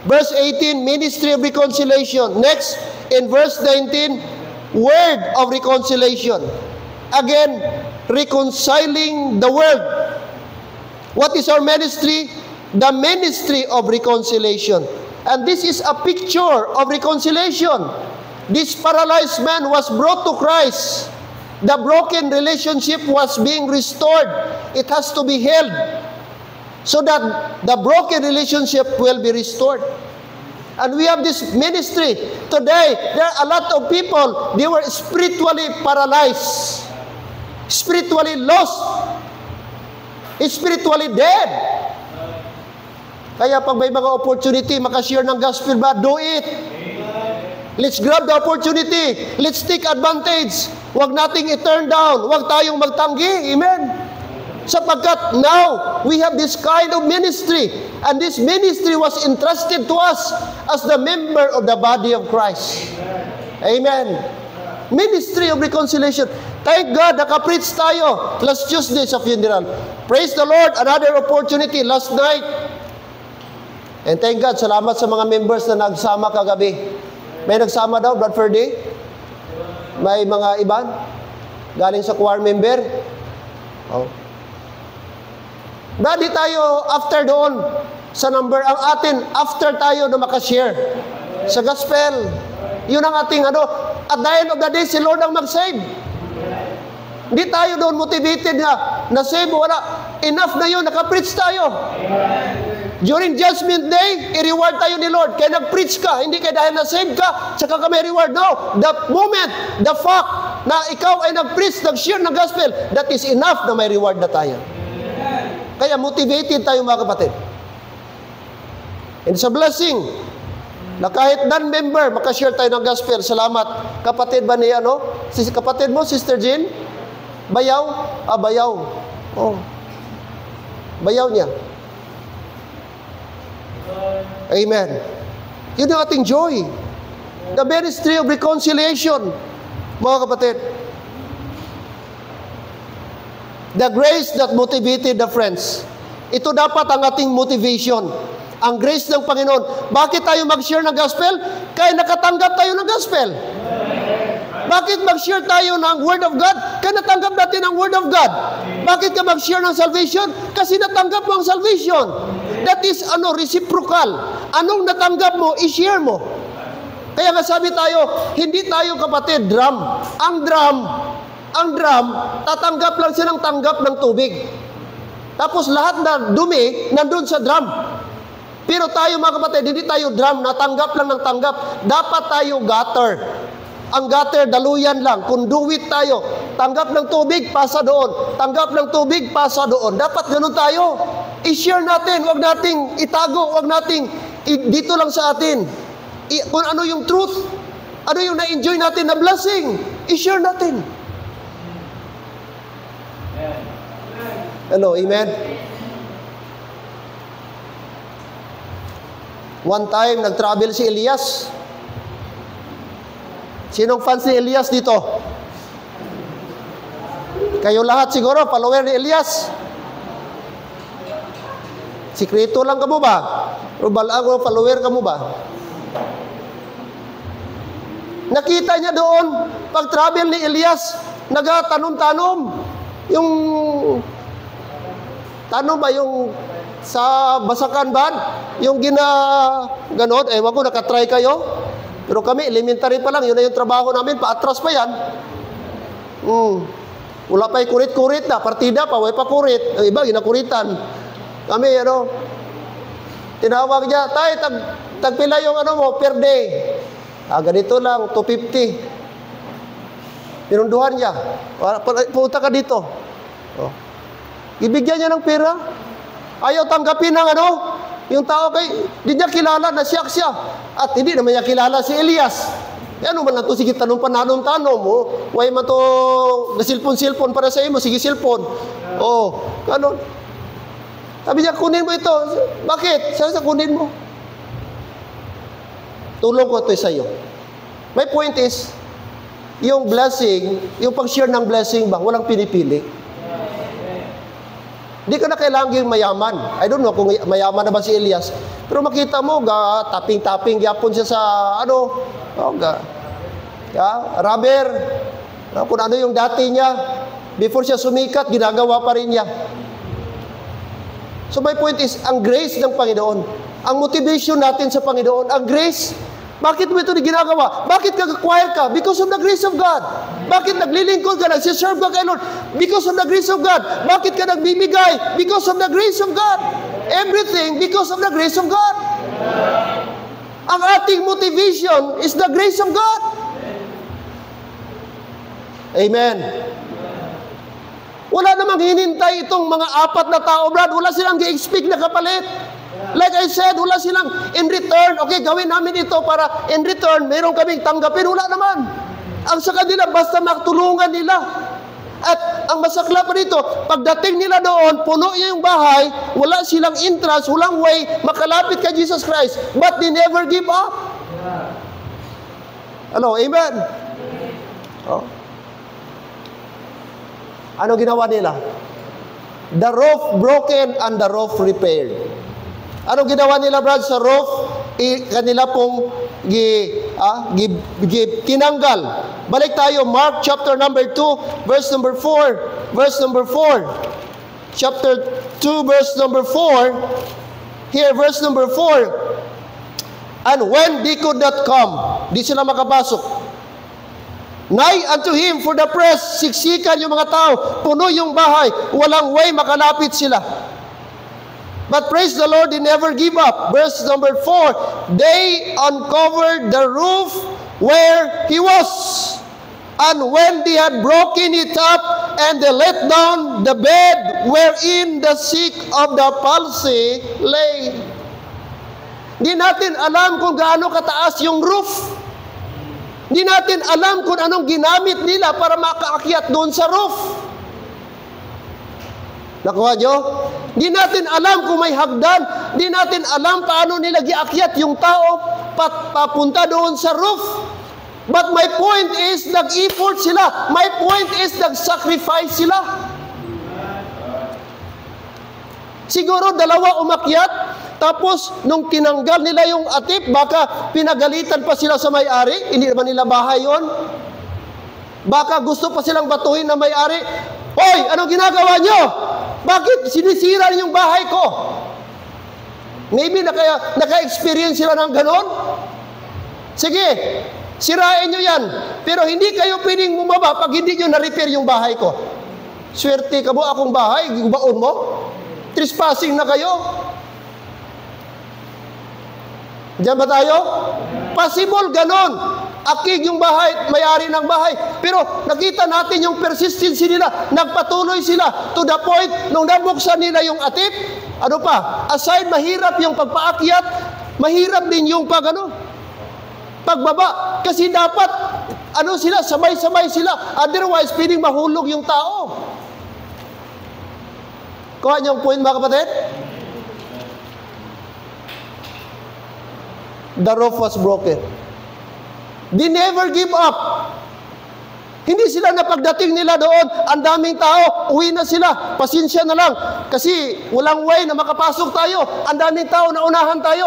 S1: Verse 18, ministry of reconciliation. Next, in verse 19, word of reconciliation. Again, reconciling the world. What is our ministry? The ministry of reconciliation. And this is a picture of reconciliation. This paralyzed man was brought to Christ. The broken relationship was being restored. It has to be held so that the broken relationship will be restored. And we have this ministry. Today, there are a lot of people, they were spiritually paralyzed, spiritually lost, spiritually dead. Kaya pag may mga opportunity, makashare ng gospel ba, do it. Let's grab the opportunity. Let's take advantage. Huwag nating i-turn down. Huwag tayong magtanggi. Amen. Sapagkat now, we have this kind of ministry. And this ministry was entrusted to us as the member of the body of Christ. Amen. Ministry of reconciliation. Thank God, nakapreach tayo last Tuesday sa funeral. Praise the Lord, another opportunity last night. And thank God, salamat sa mga members na nagsama kagabi. May nagsama daw, Bradford Day? May mga iban? Galing sa choir member? Oh. Dadi tayo after doon sa number, ang atin, after tayo na makashare sa gospel. Yun ang ating ano, at the end of the day, si Lord ang mag-save. Hindi tayo doon motivated na save, wala. Enough na yun, nakapreach tayo. During Judgment Day, i-reward tayo ni Lord. Kaya nag-preach ka, hindi kaya dahil na-save ka, saka ka may reward. No, the moment, the fact na ikaw ay nag-preach, nag-share ng gospel, that is enough na may reward na tayo. Kaya motivated tayo mga kapatid. And it's a blessing na kahit non-member, makashare tayo ng gospel. Salamat. Kapatid ba niya, no? Kapatid mo, Sister Jean? Bayaw? Ah, bayaw. Oh. Bayaw niya. Amen. Yun ang ating joy. The ministry of reconciliation, mga kapatid. The grace that motivated the friends. Ito dapat ang ating motivation. Ang grace ng Panginoon. Bakit tayo mag-share ng gospel? Kaya nakatanggap tayo ng gospel. Bakit mag-share tayo ng Word of God? Kaya natanggap natin ang Word of God. Bakit ka mag-share ng salvation? Kasi natanggap mo ang salvation. That is reciprocal. Anong natanggap mo, i-share mo. Kaya nga sabi tayo, hindi tayo kapatid, drum. Ang drum, tatanggap lang siya ng tanggap ng tubig. Tapos lahat na dumi, nandun sa drum. Pero tayo mga kapatid, hindi tayo drum, natanggap lang ng tanggap. Dapat tayo gutter. Ang gutter, daluyan lang. Conduit tayo. Tanggap ng tubig, pasa doon. Tanggap ng tubig, pasa doon. Dapat ganun tayo. I-share natin. Huwag nating itago. Huwag nating dito lang sa atin. Kung ano yung truth, ano yung na-enjoy natin na blessing, i-share natin. Hello, amen? One time, nag-travel si Elias. Sinong fans ni Elias dito? Kayo lahat siguro, follower ni Elias. Sikreto lang ka mo ba? O balago, follower ka mo ba? Nakita niya doon, pag-travel ni Elias, nagatanom-tanom. Yung, tanom ba yung sa Basakan ba? Yung ganon, ewan ko, nakatry kayo? Pero kami, elementary pa lang, yun na yung trabaho namin, paatras pa yan. Wala pa'y kurit-kurit na, partida pa, way pa kurit. Ang iba, ginakuritan. Kami, tinawag niya, tay, tagpila yung mo, per day. Ganito lang, 250. Pinunduhan niya. Punta ka dito. Oh. Ibigyan niya ng pera. Ayaw tanggapin ng yung tao di niya kilala, nasyak siya. At hindi naman niya kilala si Elias. Ano man na to, sige tanong tanong mo. Way man to, gasilpon-silpon para sa imo, sige silpon. Oh, ganun. Sabi niya, kunin mo ito. Bakit? Saan sa kunin mo? Tulong ko ito sa iyo. My point is, yung blessing, yung pag-share ng blessing ba, walang pinipili. Di ka na kailangan mayaman. I don't know kung mayaman na ba si Elias. Pero makita mo, tapping-tapping, yapon siya sa, rubber. Kung ano yung dati niya, before siya sumikat, ginagawa pa rin niya. So my point is, ang grace ng Panginoon, ang motivation natin sa Panginoon, ang grace. Bakit mo ito ginagawa? Bakit kag-acquire ka? Because of the grace of God. Bakit naglilingkod ka, nagsiserve ka kay Lord? Because of the grace of God. Bakit ka nagbibigay? Because of the grace of God. Everything because of the grace of God. Ang ating motivation is the grace of God. Amen. Wala namang hinintay itong mga apat na tao, Brad. Wala silang gi-expect na kapalit. Like I said, wala silang in return, okay, gawin namin ito para in return, meron kaming tanggapin. Wala naman. Ang sa kanila, basta makatulungan nila. At ang masakla pa dito, pagdating nila doon, puno yung bahay, wala silang interest, walang way makalapit kay Jesus Christ. But they never give up. Hello, amen? Oh. Ano ginawa nila? The roof broken and the roof repaired. Ano ginawa nila, Brad, sa roof? Kanila pong tinanggal. Balik tayo, Mark chapter number 2, verse number 4. Verse number 4. Chapter 2, verse number 4. Here, verse number 4. And when they could not come, di sila makapasok. Nigh unto him for the press, siksikan yung mga tao, puno yung bahay, walang way makalapit sila. But praise the Lord, they never give up. Verse number 4, they uncovered the roof where he was. And when they had broken it up, and they let down the bed wherein the sick of the palsy lay. Di natin alam kung gaano kataas yung roof. Di natin alam kung anong ginamit nila para makaakyat doon sa roof. Nakuha nyo? Di natin alam kung may hagdan. Di natin alam paano nila giakyat yung tao papunta doon sa roof. But my point is, nag-effort sila. My point is, nag-sacrifice sila. Siguro dalawa umakyat, tapos nung tinanggal nila yung atip, baka pinagalitan pa sila sa may-ari. Hindi naman nila bahay yon. Baka gusto pa silang batuhin na may-ari. Hoy, anong ginagawa nyo? Bakit sinisira yung bahay ko? Maybe naka-experience sila ng ganon. Sige, sirain nyo yan. Pero hindi kayo pwedeng bumaba pag hindi nyo na-repair yung bahay ko. Swerte ka mo, akong bahay, gubaon mo. Trespassing na kayo. Diyan ba tayo? Possible ganon. Akig yung bahay, may-ari ng bahay. Pero nakita natin yung persistency nila. Nagpatuloy sila to the point, nung nabuksan nila yung atip, ano pa, aside mahirap yung pagpaakyat, mahirap din yung pagbaba. Kasi dapat, sila, sabay-sabay sila. Otherwise, pwedeng mahulog yung tao. Kuha niyo yung point, mga kapatid? The roof was broken. They never give up. Hindi sila napagdating nila doon, ang daming tao, uwi na sila, pasensya na lang. Kasi walang way na makapasok tayo. Ang daming tao, naunahan tayo.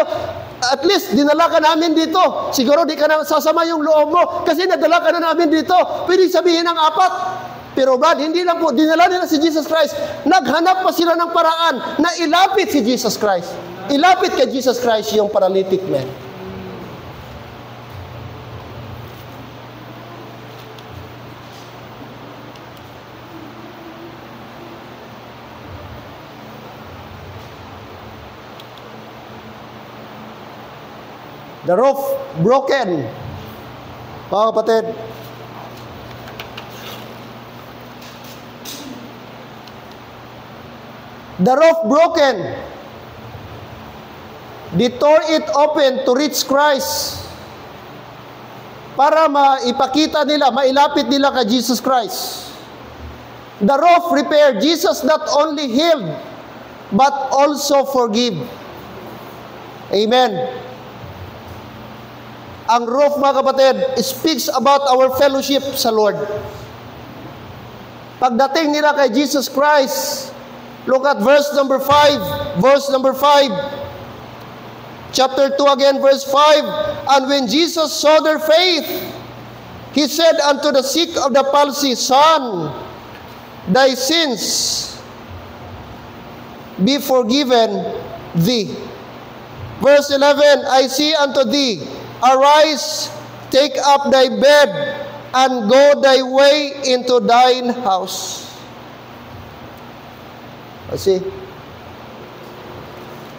S1: At least, dinala ka namin dito. Siguro di ka na sasama yung loob mo kasi nadala ka na namin dito. Pwede sabihin ng apat. Pero Brad, hindi lang po, dinala nila si Jesus Christ. Naghanap pa sila ng paraan na ilapit si Jesus Christ. Ilapit kay Jesus Christ yung paralytic man. The roof broken. Mga kapatid, the roof broken. they tore it open to reach Christ. Para maipakita nila, mailapit nila kay Jesus Christ. The roof repaired. Jesus not only healed, but also forgive. Amen. Ang roof, mga kapatid, speaks about our fellowship sa Lord. Pagdating nila kay Jesus Christ, look at verse number 5. Verse number 5. Chapter 2 again, verse 5. And when Jesus saw their faith, He said unto the sick of the palsy, Son, thy sins be forgiven thee. Verse 11, I say unto thee, arise, take up thy bed, and go thy way into thine house. See?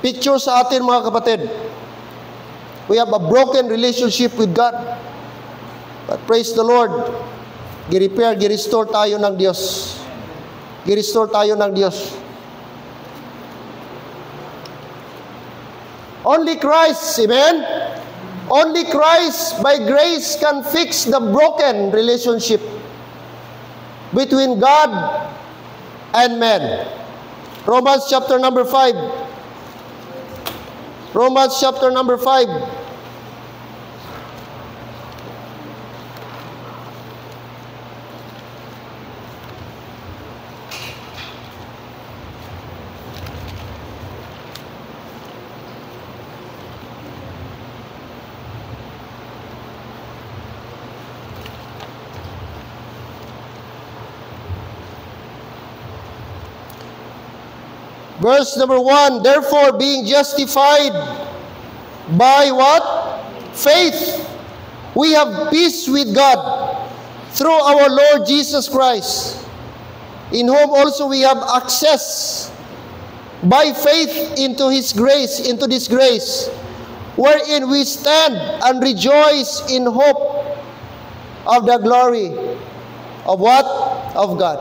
S1: Picture sa atin, mga kapatid. We have a broken relationship with God. But praise the Lord, gi-repair, gi-restore tayo ng Diyos. Gi-restore tayo ng Diyos. Only Christ, amen? Only Christ by grace can fix the broken relationship between God and man. Romans chapter number 5. Romans chapter number 5. Verse number 1, therefore being justified by what? Faith, we have peace with God through our Lord Jesus Christ, in whom also we have access by faith into His grace, into this grace, wherein we stand and rejoice in hope of the glory of what? Of God.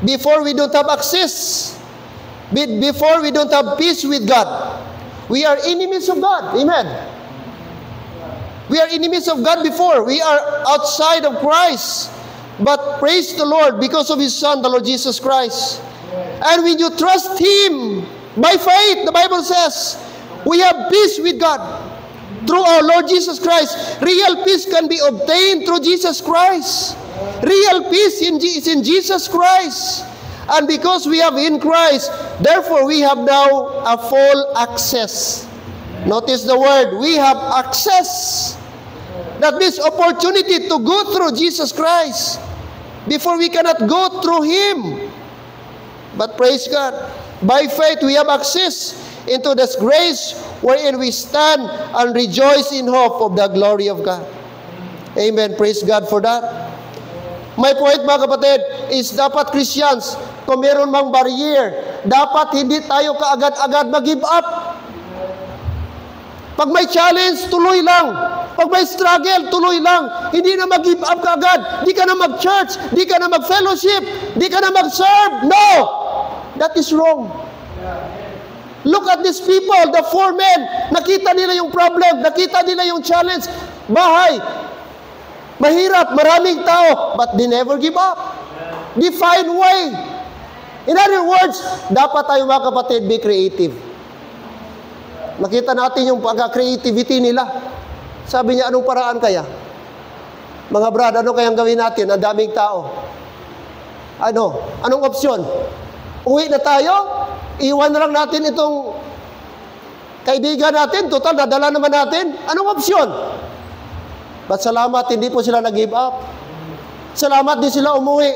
S1: Before we don't have access. Before we don't have peace with God. We are enemies of God. Amen. We are enemies of God before. We are outside of Christ. But praise the Lord because of His Son, the Lord Jesus Christ. And when you trust Him by faith, the Bible says, we have peace with God through our Lord Jesus Christ. Real peace can be obtained through Jesus Christ. Real peace is in Jesus Christ. And because we have in Christ, therefore we have now a full access. Notice the word, we have access. That means opportunity to go through Jesus Christ. Before we cannot go through Him. But praise God, by faith we have access into this grace wherein we stand and rejoice in hope of the glory of God. Amen. Praise God for that. My point, mga kapatid, is dapat Christians, kung meron mang barrier, dapat hindi tayo kaagad-agad mag-give up. Pag may challenge, tuloy lang. Pag may struggle, tuloy lang. Hindi na mag-give up kaagad. Di ka na mag-church, di ka na mag-fellowship, di ka na mag-serve. No! That is wrong. Look at these people, the 4 men. Nakita nila yung problem, nakita nila yung challenge. Bahay, mahirap, maraming tao, but they never give up. They find way. In other words, dapat tayo, mga kapatid, be creative. Makita natin yung pagka-creativity nila. Sabi niya, anong paraan kaya? Mga brad, ano kayang gawin natin? Ang daming tao. Anong opsyon? Uwi na tayo? Iwan na lang natin itong kaibigan natin? Total, nadala naman natin? Anong opsyon? But salamat, hindi po sila nag-give up. Salamat din sila umuwi.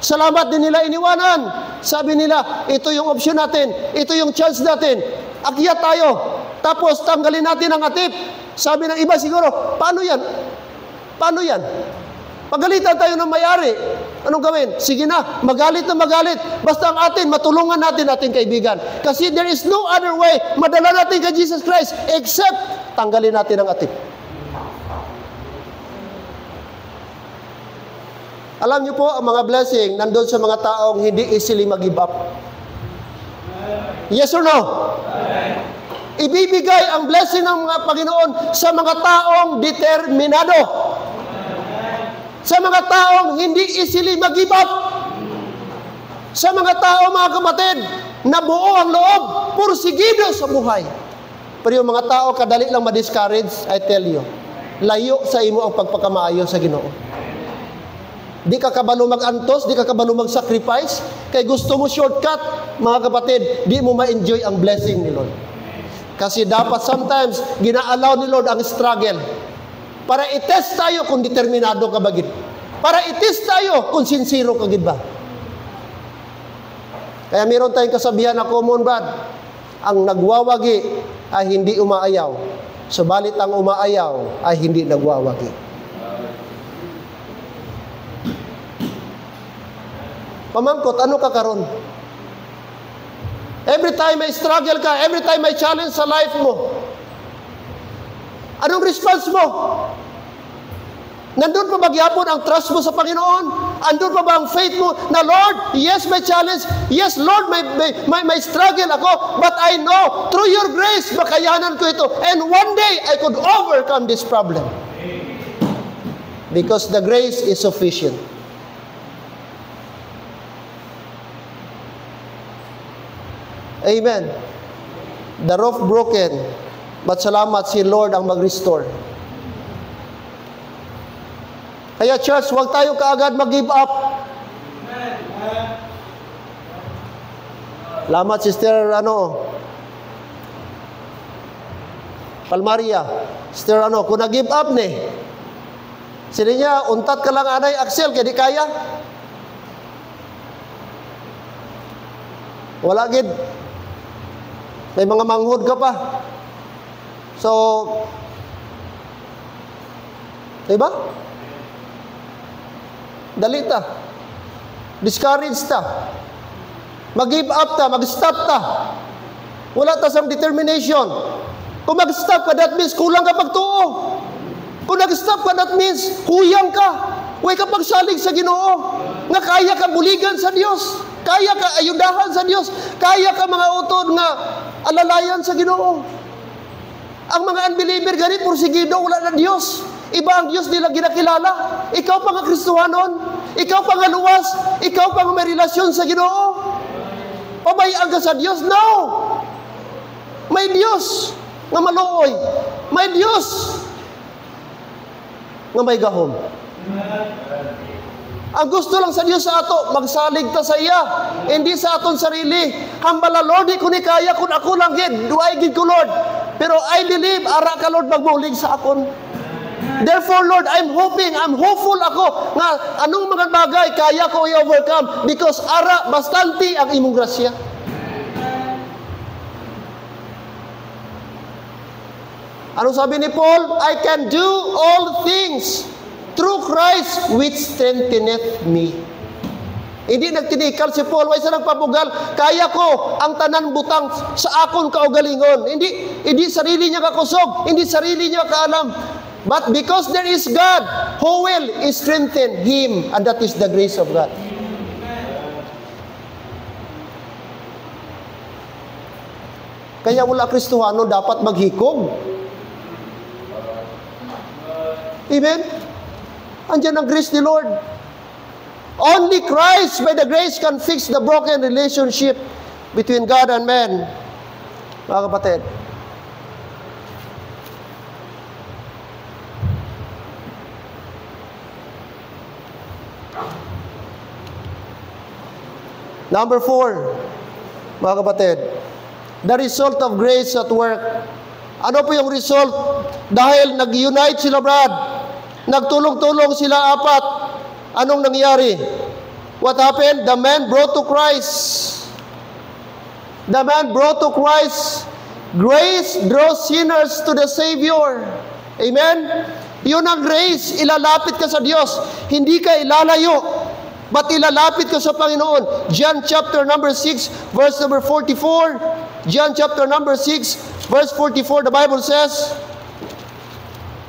S1: Salamat din nila iniwanan. Sabi nila, ito yung option natin. Ito yung chance natin. Akyat tayo. Tapos tanggalin natin ang atip. Sabi ng iba siguro, paano yan? Paano yan? Pagalitan tayo ng may-ari. Anong gawin? Sige na, magalit na magalit. Basta ang atin, matulungan natin ating kaibigan. Kasi there is no other way madala natin kay Jesus Christ except tanggalin natin ang atip. Alam niyo po, ang mga blessing nandun sa mga taong hindi easily mag-give up. Yes or no? Ibibigay ang blessing ng mga Panginoon sa mga taong determinado. Sa mga taong hindi easily mag-give up. Sa mga taong, mga kapatid, na buo ang loob, pursigido sa buhay. Pero yung mga tao, kadali lang ma-discourage, I tell you, layo sa imo ang pagpakamaayo sa Ginoo. Di ka kabalo mag-antos, di ka kabalo mag-sacrifice, kay gusto mo shortcut, mga kapatid, di mo ma-enjoy ang blessing ni Lord. Kasi dapat sometimes, gina-allow ni Lord ang struggle. Para i-test tayo kung determinado ka ba gid. Para i-test tayo kung sincero ka gid ba. Kaya meron tayong kasabihan na common, brad, ang nagwawagi ay hindi umaayaw. Subalit ang umaayaw ay hindi nagwawagi. Pamangkot, ano ka karon? Every time may struggle ka, every time may challenge sa life mo, anong response mo? Nandun pa ba gyapon ang trust mo sa Panginoon? Andun pa ba ang faith mo na, Lord, yes, may challenge. Yes, Lord, may struggle ako. But I know, through your grace, makayanan ko ito. And one day, I could overcome this problem. Because the grace is sufficient. Amen. The roof broken, but salamat si Lord ang mag-restore. Kaya church, huwag tayo kaagad mag-give up. Salamat Sister Palmaria. Sister kung nag-give up ni, sila niya, untat ka lang anay, Axel, kaya di kaya. Wala gid. May mga manghod ka pa. So, diba? Dali ta. Discourage ta. Mag-give up ta, mag-stop ta. Wala ta sa determination. Kung mag-stop ka, that means kulang ka pagtuo. Kung nag-stop ka, that means huyang ka. Huwag ka pagsalig sa Ginoo. Nga kaya ka buligan sa Dios. Kaya ka ayudahan sa Dios. Kaya ka mga utod nga alalayan sa Ginoo. Ang mga unbeliever ganit, porsigido, wala na Dios. Iba ang Diyos nila ginakilala. Ikaw pa nga Kristohanon. Ikaw pa nga luwas. Ikaw pa nga may relasyon sa Ginoo. Pabayaan ka sa Diyos? No! May Diyos nga maluoy. May Diyos nga may gahom. Ang gusto lang sa Diyos sa ato, magsalig ta sa iya. Hindi sa aton sarili. Hambala, Lord, di ko ni kaya kung ako lang gid. Duay gid ko, Lord. Pero I believe, ara ka, Lord, magmulig sa akon. Therefore, Lord, I'm hopeful ako nga anong mga bagay kaya ko i-overcome because ara, bastante ang imong grasya. Anong sabi ni Paul? I can do all things through Christ which strengtheneth me. Hindi nagtinikal si Paul, way sa nagpapugal, kaya ko ang tanan butang sa akon kaugalingon. Hindi sarili niya kakusog, hindi sarili niya kaalam. But because there is God who will strengthen him, and that is the grace of God. Kaya wala Kristohano dapat maghikog. Amen? Andiyan ang grace ni Lord. Only Christ by the grace can fix the broken relationship between God and man. Mga kapatid. Number 4, mga kapatid, the result of grace at work. Ano po yung result? Dahil nag-unite sila, Brad. Nagtulong-tulong sila apat. Anong nangyari? What happened? The man brought to Christ. The man brought to Christ. Grace draws sinners to the Savior. Amen? Yun ang grace. Ilalapit ka sa Diyos. Hindi ka ilalayo. But ilalapit ka sa Panginoon. John chapter number 6, verse number 44. John chapter number 6, verse 44, the Bible says,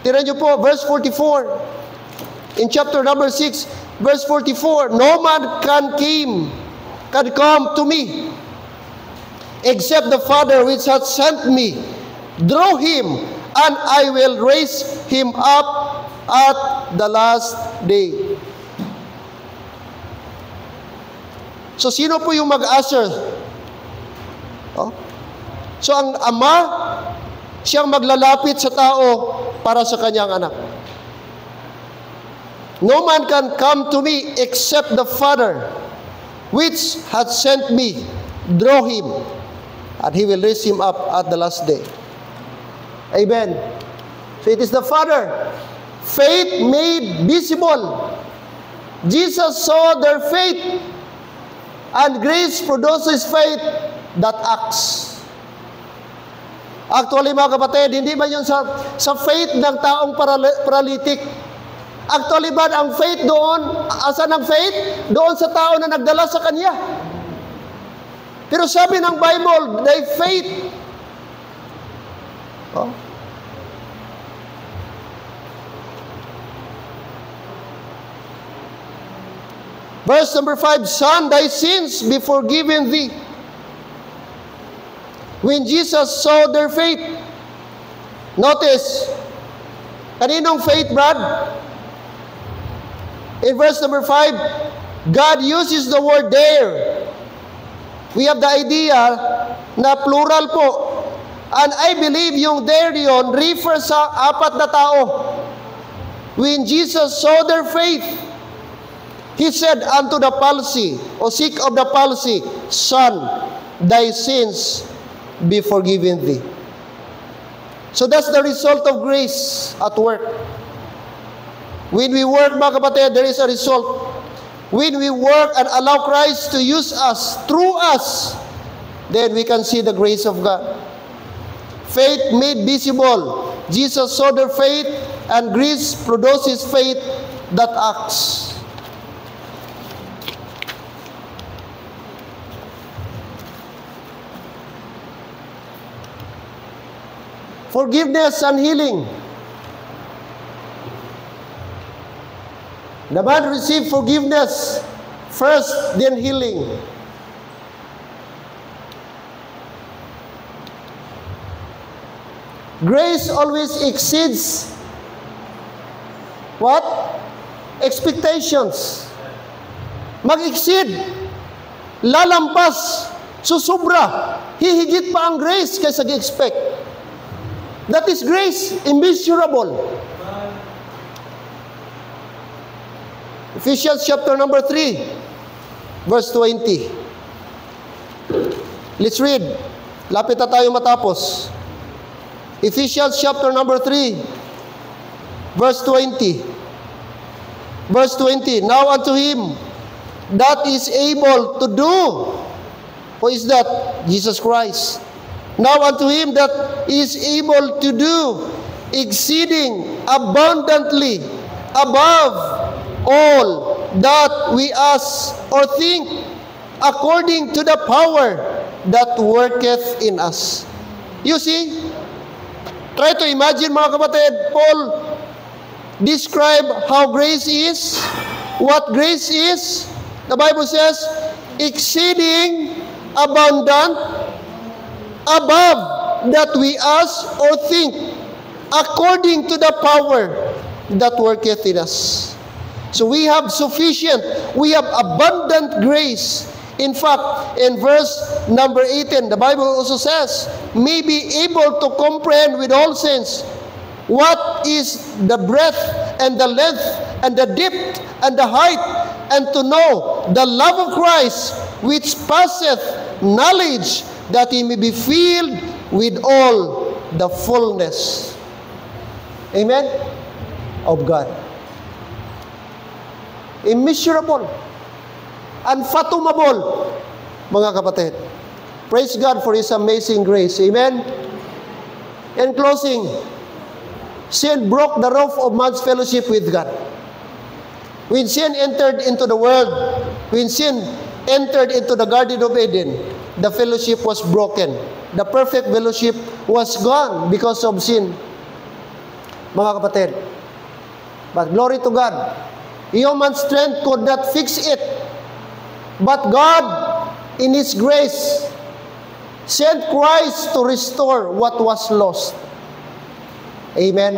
S1: tiran niyo po, verse 44. In chapter number 6, verse 44, no man can come to me, except the Father which hath sent me. draw him, and I will raise him up at the last day. So, sino po yung mag-usher? Oh? So, ang ama, siyang maglalapit sa tao para sa kanyang anak. No man can come to me except the Father, which hath sent me. Draw him, and he will raise him up at the last day. Amen. So it is the Father. Faith made visible. Jesus saw their faith, and grace produces faith that acts. Actually, mga kapatid, hindi ba yun sa faith ng taong paralytic? Actually ba, ang faith doon, asan ang faith? Doon sa tao na nagdala sa kanya. Pero sabi ng Bible, thy faith. Oh. Verse number 5, Son, thy sins be forgiven thee. When Jesus saw their faith, notice, kaninong faith, Brad? In verse number 5, God uses the word there. We have the idea na plural po. And I believe yung there yon refers sa apat na tao. When Jesus saw their faith, He said unto the palsy, o sick of the palsy, Son, thy sins be forgiven thee. So that's the result of grace at work. When we work, mga kapatid, there is a result. When we work and allow Christ to use us, through us, then we can see the grace of God. Faith made visible. Jesus saw their faith, and grace produces faith that acts. Forgiveness and healing. The man received forgiveness first, then healing. Grace always exceeds what? Expectations. Mag-exceed. Lalampas. Susubra. Hihigit pa ang grace kaysa gi-expect. That is grace, immeasurable. Ephesians chapter number 3, verse 20. Let's read. Lapit na tayo matapos. Ephesians chapter number 3, verse 20. Verse 20. Now unto him that is able to do. Who is that? Jesus Christ. Now unto him that is able to do exceeding abundantly above all that we ask or think, according to the power that worketh in us. You see, try to imagine, mga kapatid, Paul describe how grace is, what grace is. The Bible says, exceeding abundant above that we ask or think, according to the power that worketh in us. So we have sufficient, we have abundant grace. In fact, in verse number 18, the Bible also says, may be able to comprehend with all saints what is the breadth and the length and the depth and the height, and to know the love of Christ, which passeth knowledge, that he may be filled with all the fullness. Amen? Of God. Immeasurable. Unfathomable, mga kapatid. Praise God for His amazing grace. Amen? In closing, sin broke the roof of man's fellowship with God. When sin entered into the world, when sin entered into the Garden of Eden, the fellowship was broken. The perfect fellowship was gone because of sin. Mga kapatid. But glory to God. Human strength could not fix it. But God, in His grace, sent Christ to restore what was lost. Amen.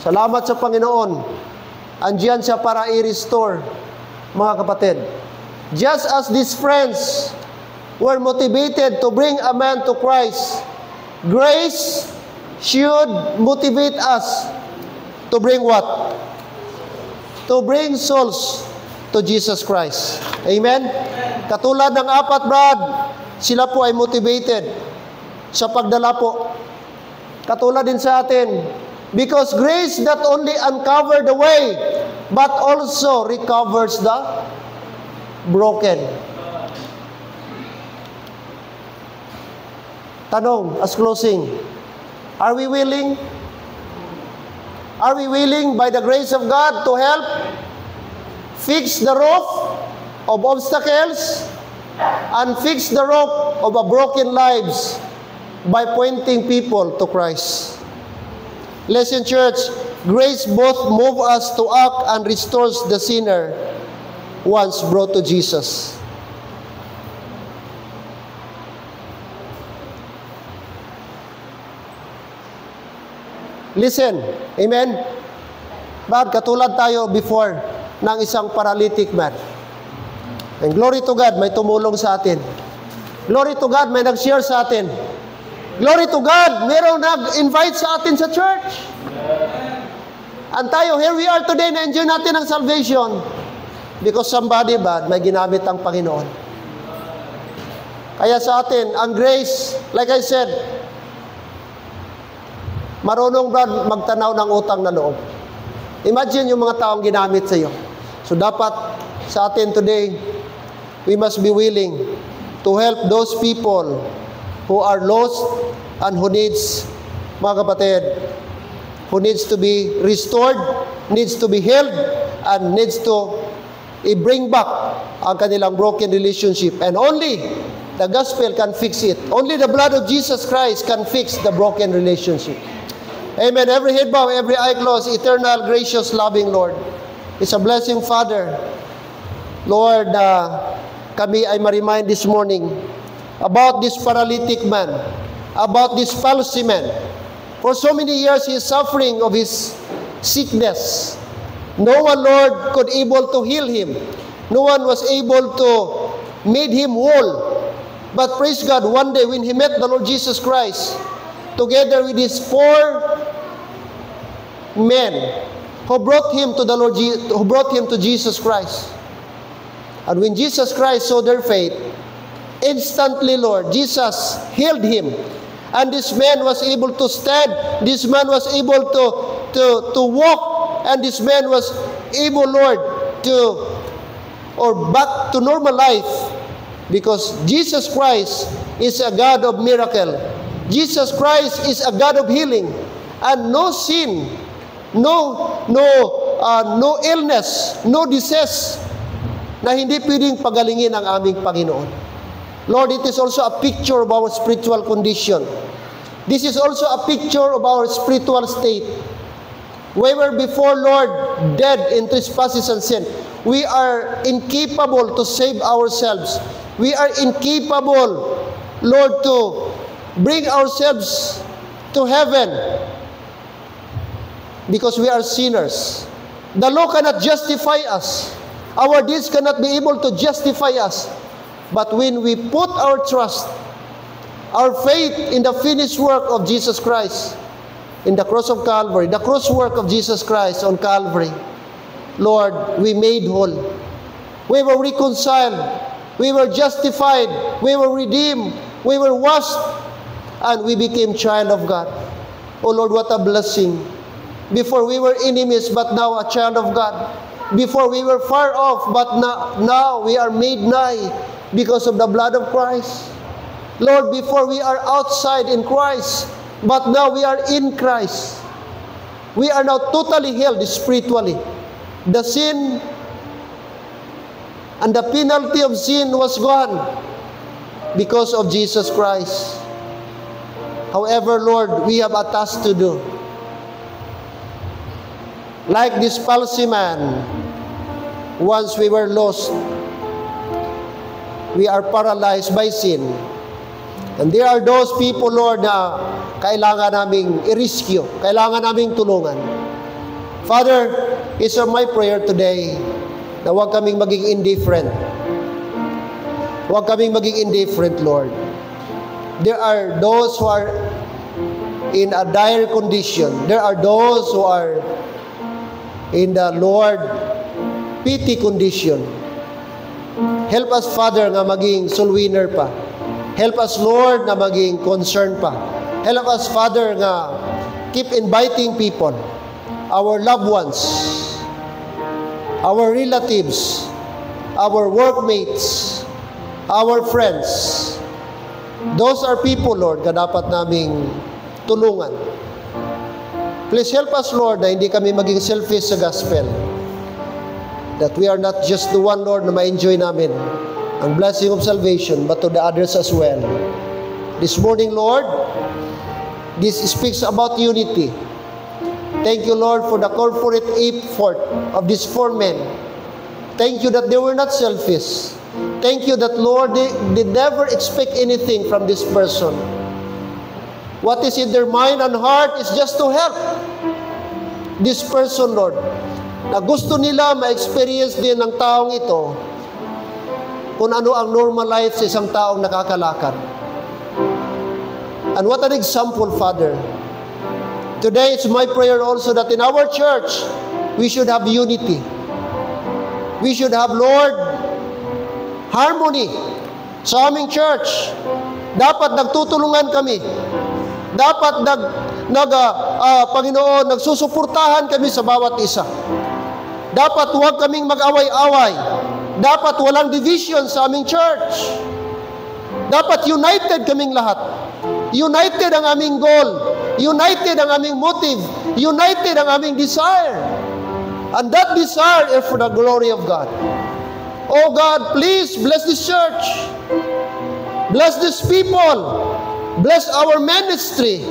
S1: Salamat sa Panginoon. Andiyan siya para i-restore, mga kapatid. Just as these friends were motivated to bring a man to Christ, grace should motivate us to bring what? To bring souls to Jesus Christ. Amen? Katulad ng apat, Brad, sila po ay motivated sa pagdala po. Katulad din sa atin. Because grace not only uncover the way, but also recovers the broken. Tanong, as closing, are we willing? Are we willing by the grace of God to help fix the roof of obstacles and fix the roof of a broken lives by pointing people to Christ? Listen, church, grace both moves us to act and restores the sinner once brought to Jesus. Listen, amen? But katulad tayo before ng isang paralytic man. And glory to God, may tumulong sa atin. Glory to God, may nag-share sa atin. Glory to God, mayroong nag-invite sa atin sa church. And tayo, here we are today, na-enjoy natin ang salvation because somebody bad, may ginamit ang Panginoon. Kaya sa atin, ang grace, like I said, marunong Brad magtanaw ng utang na loob. Imagine yung mga taong ginamit sa iyo. So dapat sa atin today, we must be willing to help those people who are lost and who needs, mga kapatid, who needs to be restored, needs to be healed, and needs to i-bring back ang kanilang broken relationship. And only the gospel can fix it. Only the blood of Jesus Christ can fix the broken relationship. Amen. Every head bow, every eye closed. Eternal, gracious, loving Lord. It's a blessing, Father. Lord, kami ay ma-remind this morning about this paralytic man, about this palsy man. For so many years, he is suffering of his sickness. No one, Lord, could able to heal him. No one was able to make him whole. But praise God, one day when he met the Lord Jesus Christ, together with his 4 men who brought him to the Lord, who brought him to Jesus Christ. And when Jesus Christ saw their faith, instantly, Lord, Jesus healed him. And this man was able to stand. This man was able to walk. And this man was able, Lord, back to normal life. Because Jesus Christ is a God of miracle. Jesus Christ is a God of healing. And no sin, no illness, no disease na hindi pwedeng pagalingin ang aming Panginoon. Lord, it is also a picture of our spiritual condition. This is also a picture of our spiritual state. We were before, Lord, dead in trespasses and sin. We are incapable to save ourselves. We are incapable, Lord, to bring ourselves to heaven because we are sinners. The law cannot justify us. Our deeds cannot be able to justify us. But when we put our trust, our faith in the finished work of Jesus Christ, in the cross of Calvary, the cross work of Jesus Christ on Calvary, Lord, we made whole. We were reconciled. We were justified. We were redeemed. We were washed. And we became child of God. Oh Lord, what a blessing. Before we were enemies, but now a child of God. Before we were far off, but now we are made nigh because of the blood of Christ. Lord, before we are outside in Christ, but now we are in Christ. We are now totally healed spiritually. The sin and the penalty of sin was gone because of Jesus Christ. However, Lord, we have a task to do. Like this palsy man, once we were lost, we are paralyzed by sin. And there are those people, Lord, na kailangan naming i-rescue, kailangan naming tulungan. Father, it's my prayer today na huwag kaming maging indifferent. Huwag kaming maging indifferent, Lord. There are those who are in a dire condition. There are those who are in the, Lord, pity condition. Help us, Father, nga maging soul winner pa. Help us, Lord, na maging concerned pa. Help us, Father, nga keep inviting people, our loved ones, our relatives, our workmates, our friends. Those are people, Lord, na dapat naming tulungan. Please help us, Lord, na hindi kami maging selfish sa gospel. That we are not just the one, Lord, na ma-enjoy namin ang blessing of salvation, but to the others as well. This morning, Lord, this speaks about unity. Thank you, Lord, for the corporate effort of these 4 men. Thank you that they were not selfish. Thank you that, Lord, they never expect anything from this person. What is in their mind and heart is just to help this person, Lord, na gusto nila ma-experience din ng taong ito kung ano ang normal life sa isang taong nakakalakad. And what an example, Father. Today, it's my prayer also that in our church, we should have unity. We should have, Lord, harmony sa aming church. Dapat nagtutulungan kami. Dapat Panginoon, nagsusuportahan kami sa bawat isa. Dapat huwag kaming mag-away-away. Dapat walang division sa aming church. Dapat united kaming lahat. United ang aming goal. United ang aming motive. United ang aming desire. And that desire is for the glory of God. Oh God, please bless this church. Bless these people. Bless our ministry.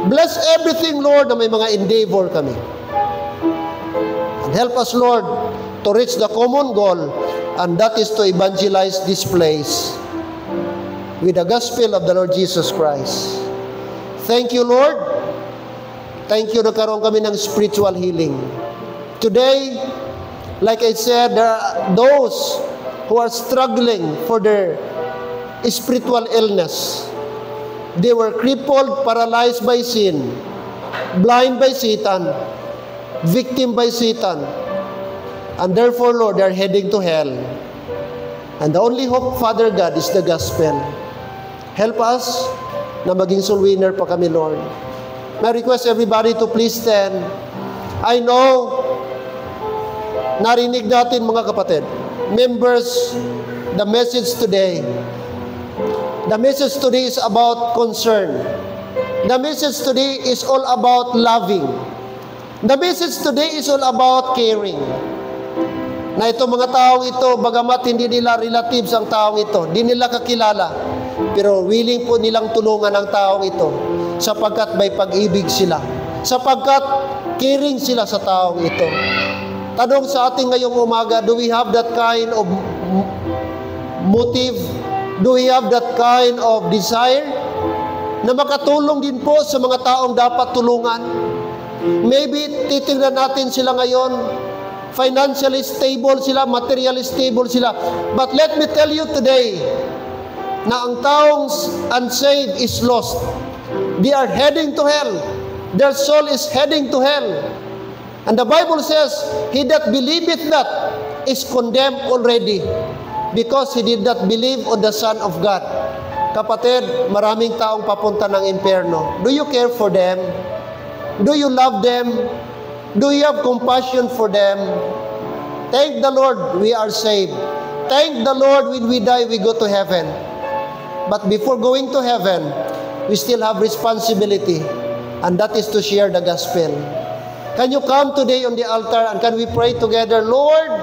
S1: Bless everything, Lord, na may mga endeavor kami. And help us, Lord, to reach the common goal, and that is to evangelize this place with the gospel of the Lord Jesus Christ. Thank you, Lord. Thank you na karoon kami ng spiritual healing. Today, like I said, there are those who are struggling for their spiritual illness. They were crippled, paralyzed by sin, blind by Satan, victim by Satan. And therefore, Lord, they are heading to hell. And the only hope, Father God, is the gospel. Help us na maging soul winner pa kami, Lord. I request everybody to please stand. I know, narinig natin mga kapatid, members, the message today. The message today is about concern. The message today is all about loving. The message today is all about caring. Na itong mga taong ito, bagamat hindi nila relatives ang taong ito, hindi nila kakilala, pero willing po nilang tulungan ang taong ito sapagkat may pag-ibig sila, sapagkat caring sila sa taong ito. Tanong sa ating ngayong umaga, do we have that kind of motive? Do we have that kind of desire na makatulong din po sa mga taong dapat tulungan? Maybe titingnan natin sila ngayon, financially stable sila, materially stable sila. But let me tell you today, na ang taong unsaved is lost. They are heading to hell. Their soul is heading to hell. And the Bible says, he that believeth not is condemned already, because he did not believe on the Son of God. Kapatid, maraming taong papunta ng impyerno. Do you care for them? Do you love them? Do you have compassion for them? Thank the Lord, we are saved. Thank the Lord, when we die, we go to heaven. But before going to heaven, we still have responsibility, and that is to share the gospel. Can you come today on the altar and can we pray together? Lord,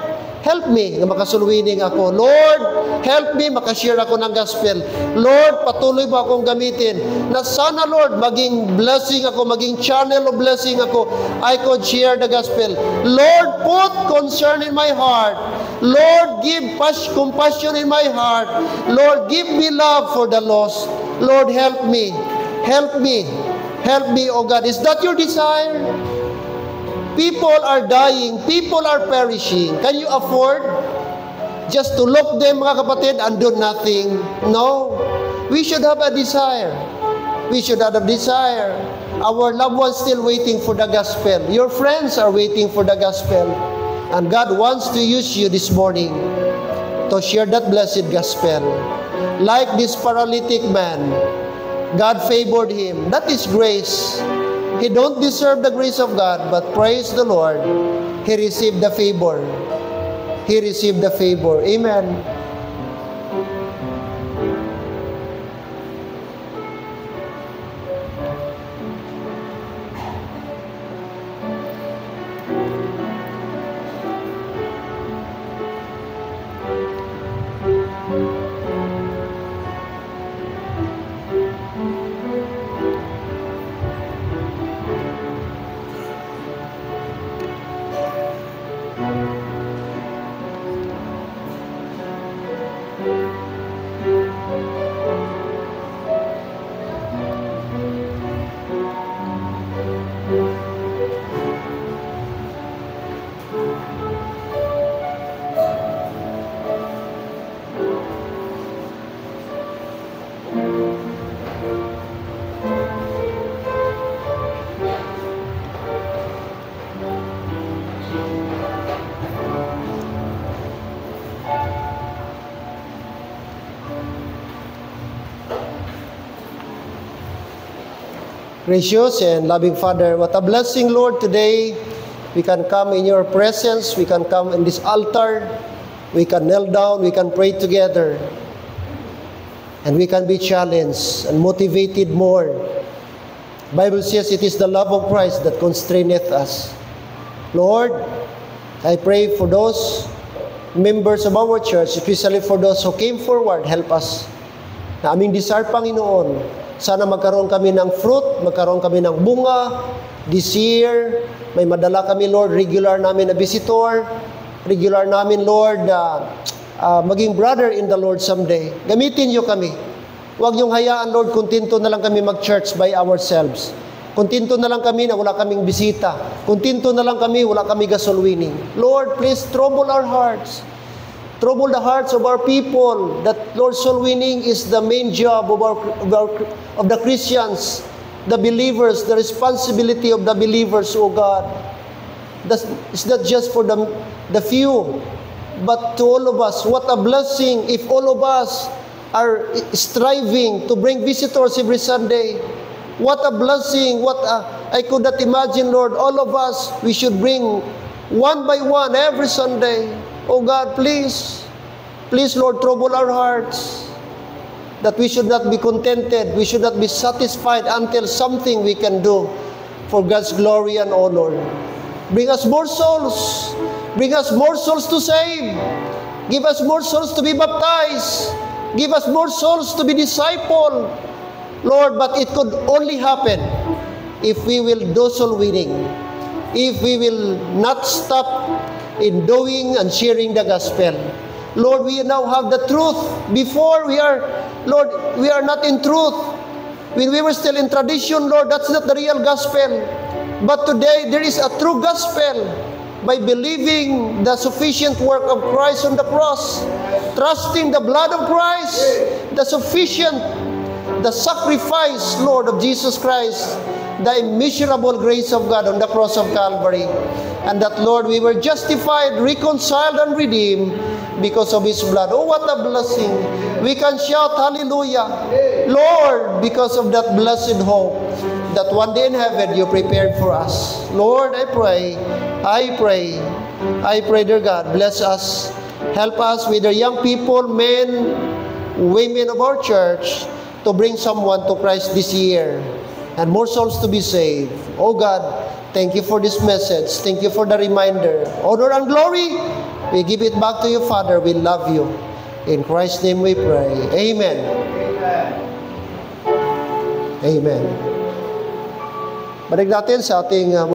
S1: help me na makasulwining ako. Lord, help me makashare ako ng gospel. Lord, patuloy mo akong gamitin. Na sana, Lord, maging blessing ako, maging channel of blessing ako. I could share the gospel. Lord, put concern in my heart Lord, give compassion in my heart. Lord, give me love for the lost. Lord, help me. Help me. Help me, O God. Is that your desire? People are dying. People are perishing. Can you afford just to look them, mga kapatid, and do nothing? No. We should have a desire. We should have a desire. Our loved ones still waiting for the gospel. Your friends are waiting for the gospel. And God wants to use you this morning to share that blessed gospel. Like this paralytic man, God favored him. That is grace. He don't deserve the grace of God, but praise the Lord, he received the favor. He received the favor. Amen. Gracious and loving Father, what a blessing, Lord, today. We can come in your presence. We can come in this altar. We can kneel down. We can pray together. And we can be challenged and motivated more. The Bible says it is the love of Christ that constraineth us. Lord, I pray for those members of our church, especially for those who came forward, help us. Na aming desire, Panginoon, sana magkaroon kami ng fruit, magkaroon kami ng bunga. This year, may madala kami, Lord, regular namin na visitor. Regular namin, Lord, maging brother in the Lord someday. Gamitin niyo kami. Huwag niyong hayaan, Lord, kontento na lang kami mag-church by ourselves. Kontento na lang kami na wala kaming bisita. Kontento na lang kami, wala kami gasol winning. Lord, please trouble our hearts. Trouble the hearts of our people, that, Lord, soul winning is the main job of the Christians, the believers, the responsibility of the believers, O God. It's not just for the few, but to all of us. What a blessing if all of us are striving to bring visitors every Sunday. What a blessing. I could not imagine, Lord, all of us, we should bring one by one every Sunday. Oh God, please, Lord, trouble our hearts, that we should not be contented, we should not be satisfied until something we can do for God's glory and honor. Bring us more souls. Bring us more souls to save. Give us more souls to be baptized. Give us more souls to be discipled. Lord, but it could only happen if we will do soul winning, if we will not stop in doing and sharing the gospel. Lord, we now have the truth. Before we are not in truth. When we were still in tradition, Lord, that's not the real gospel. But today, there is a true gospel by believing the sufficient work of Christ on the cross, trusting the blood of Christ, the sacrifice, Lord, of Jesus Christ, the immeasurable grace of God on the cross of Calvary. And that, Lord, we were justified, reconciled, and redeemed because of His blood. Oh, what a blessing. We can shout hallelujah, Lord, because of that blessed hope that one day in heaven you prepared for us. Lord, I pray, dear God, bless us. Help us with the young people, men, women of our church, to bring someone to Christ this year and more souls to be saved. Oh God, thank you for this message. Thank you for the reminder. Honor and glory, we give it back to you, Father. We love you. In Christ's name we pray. Amen. Amen. Balik natin sa ating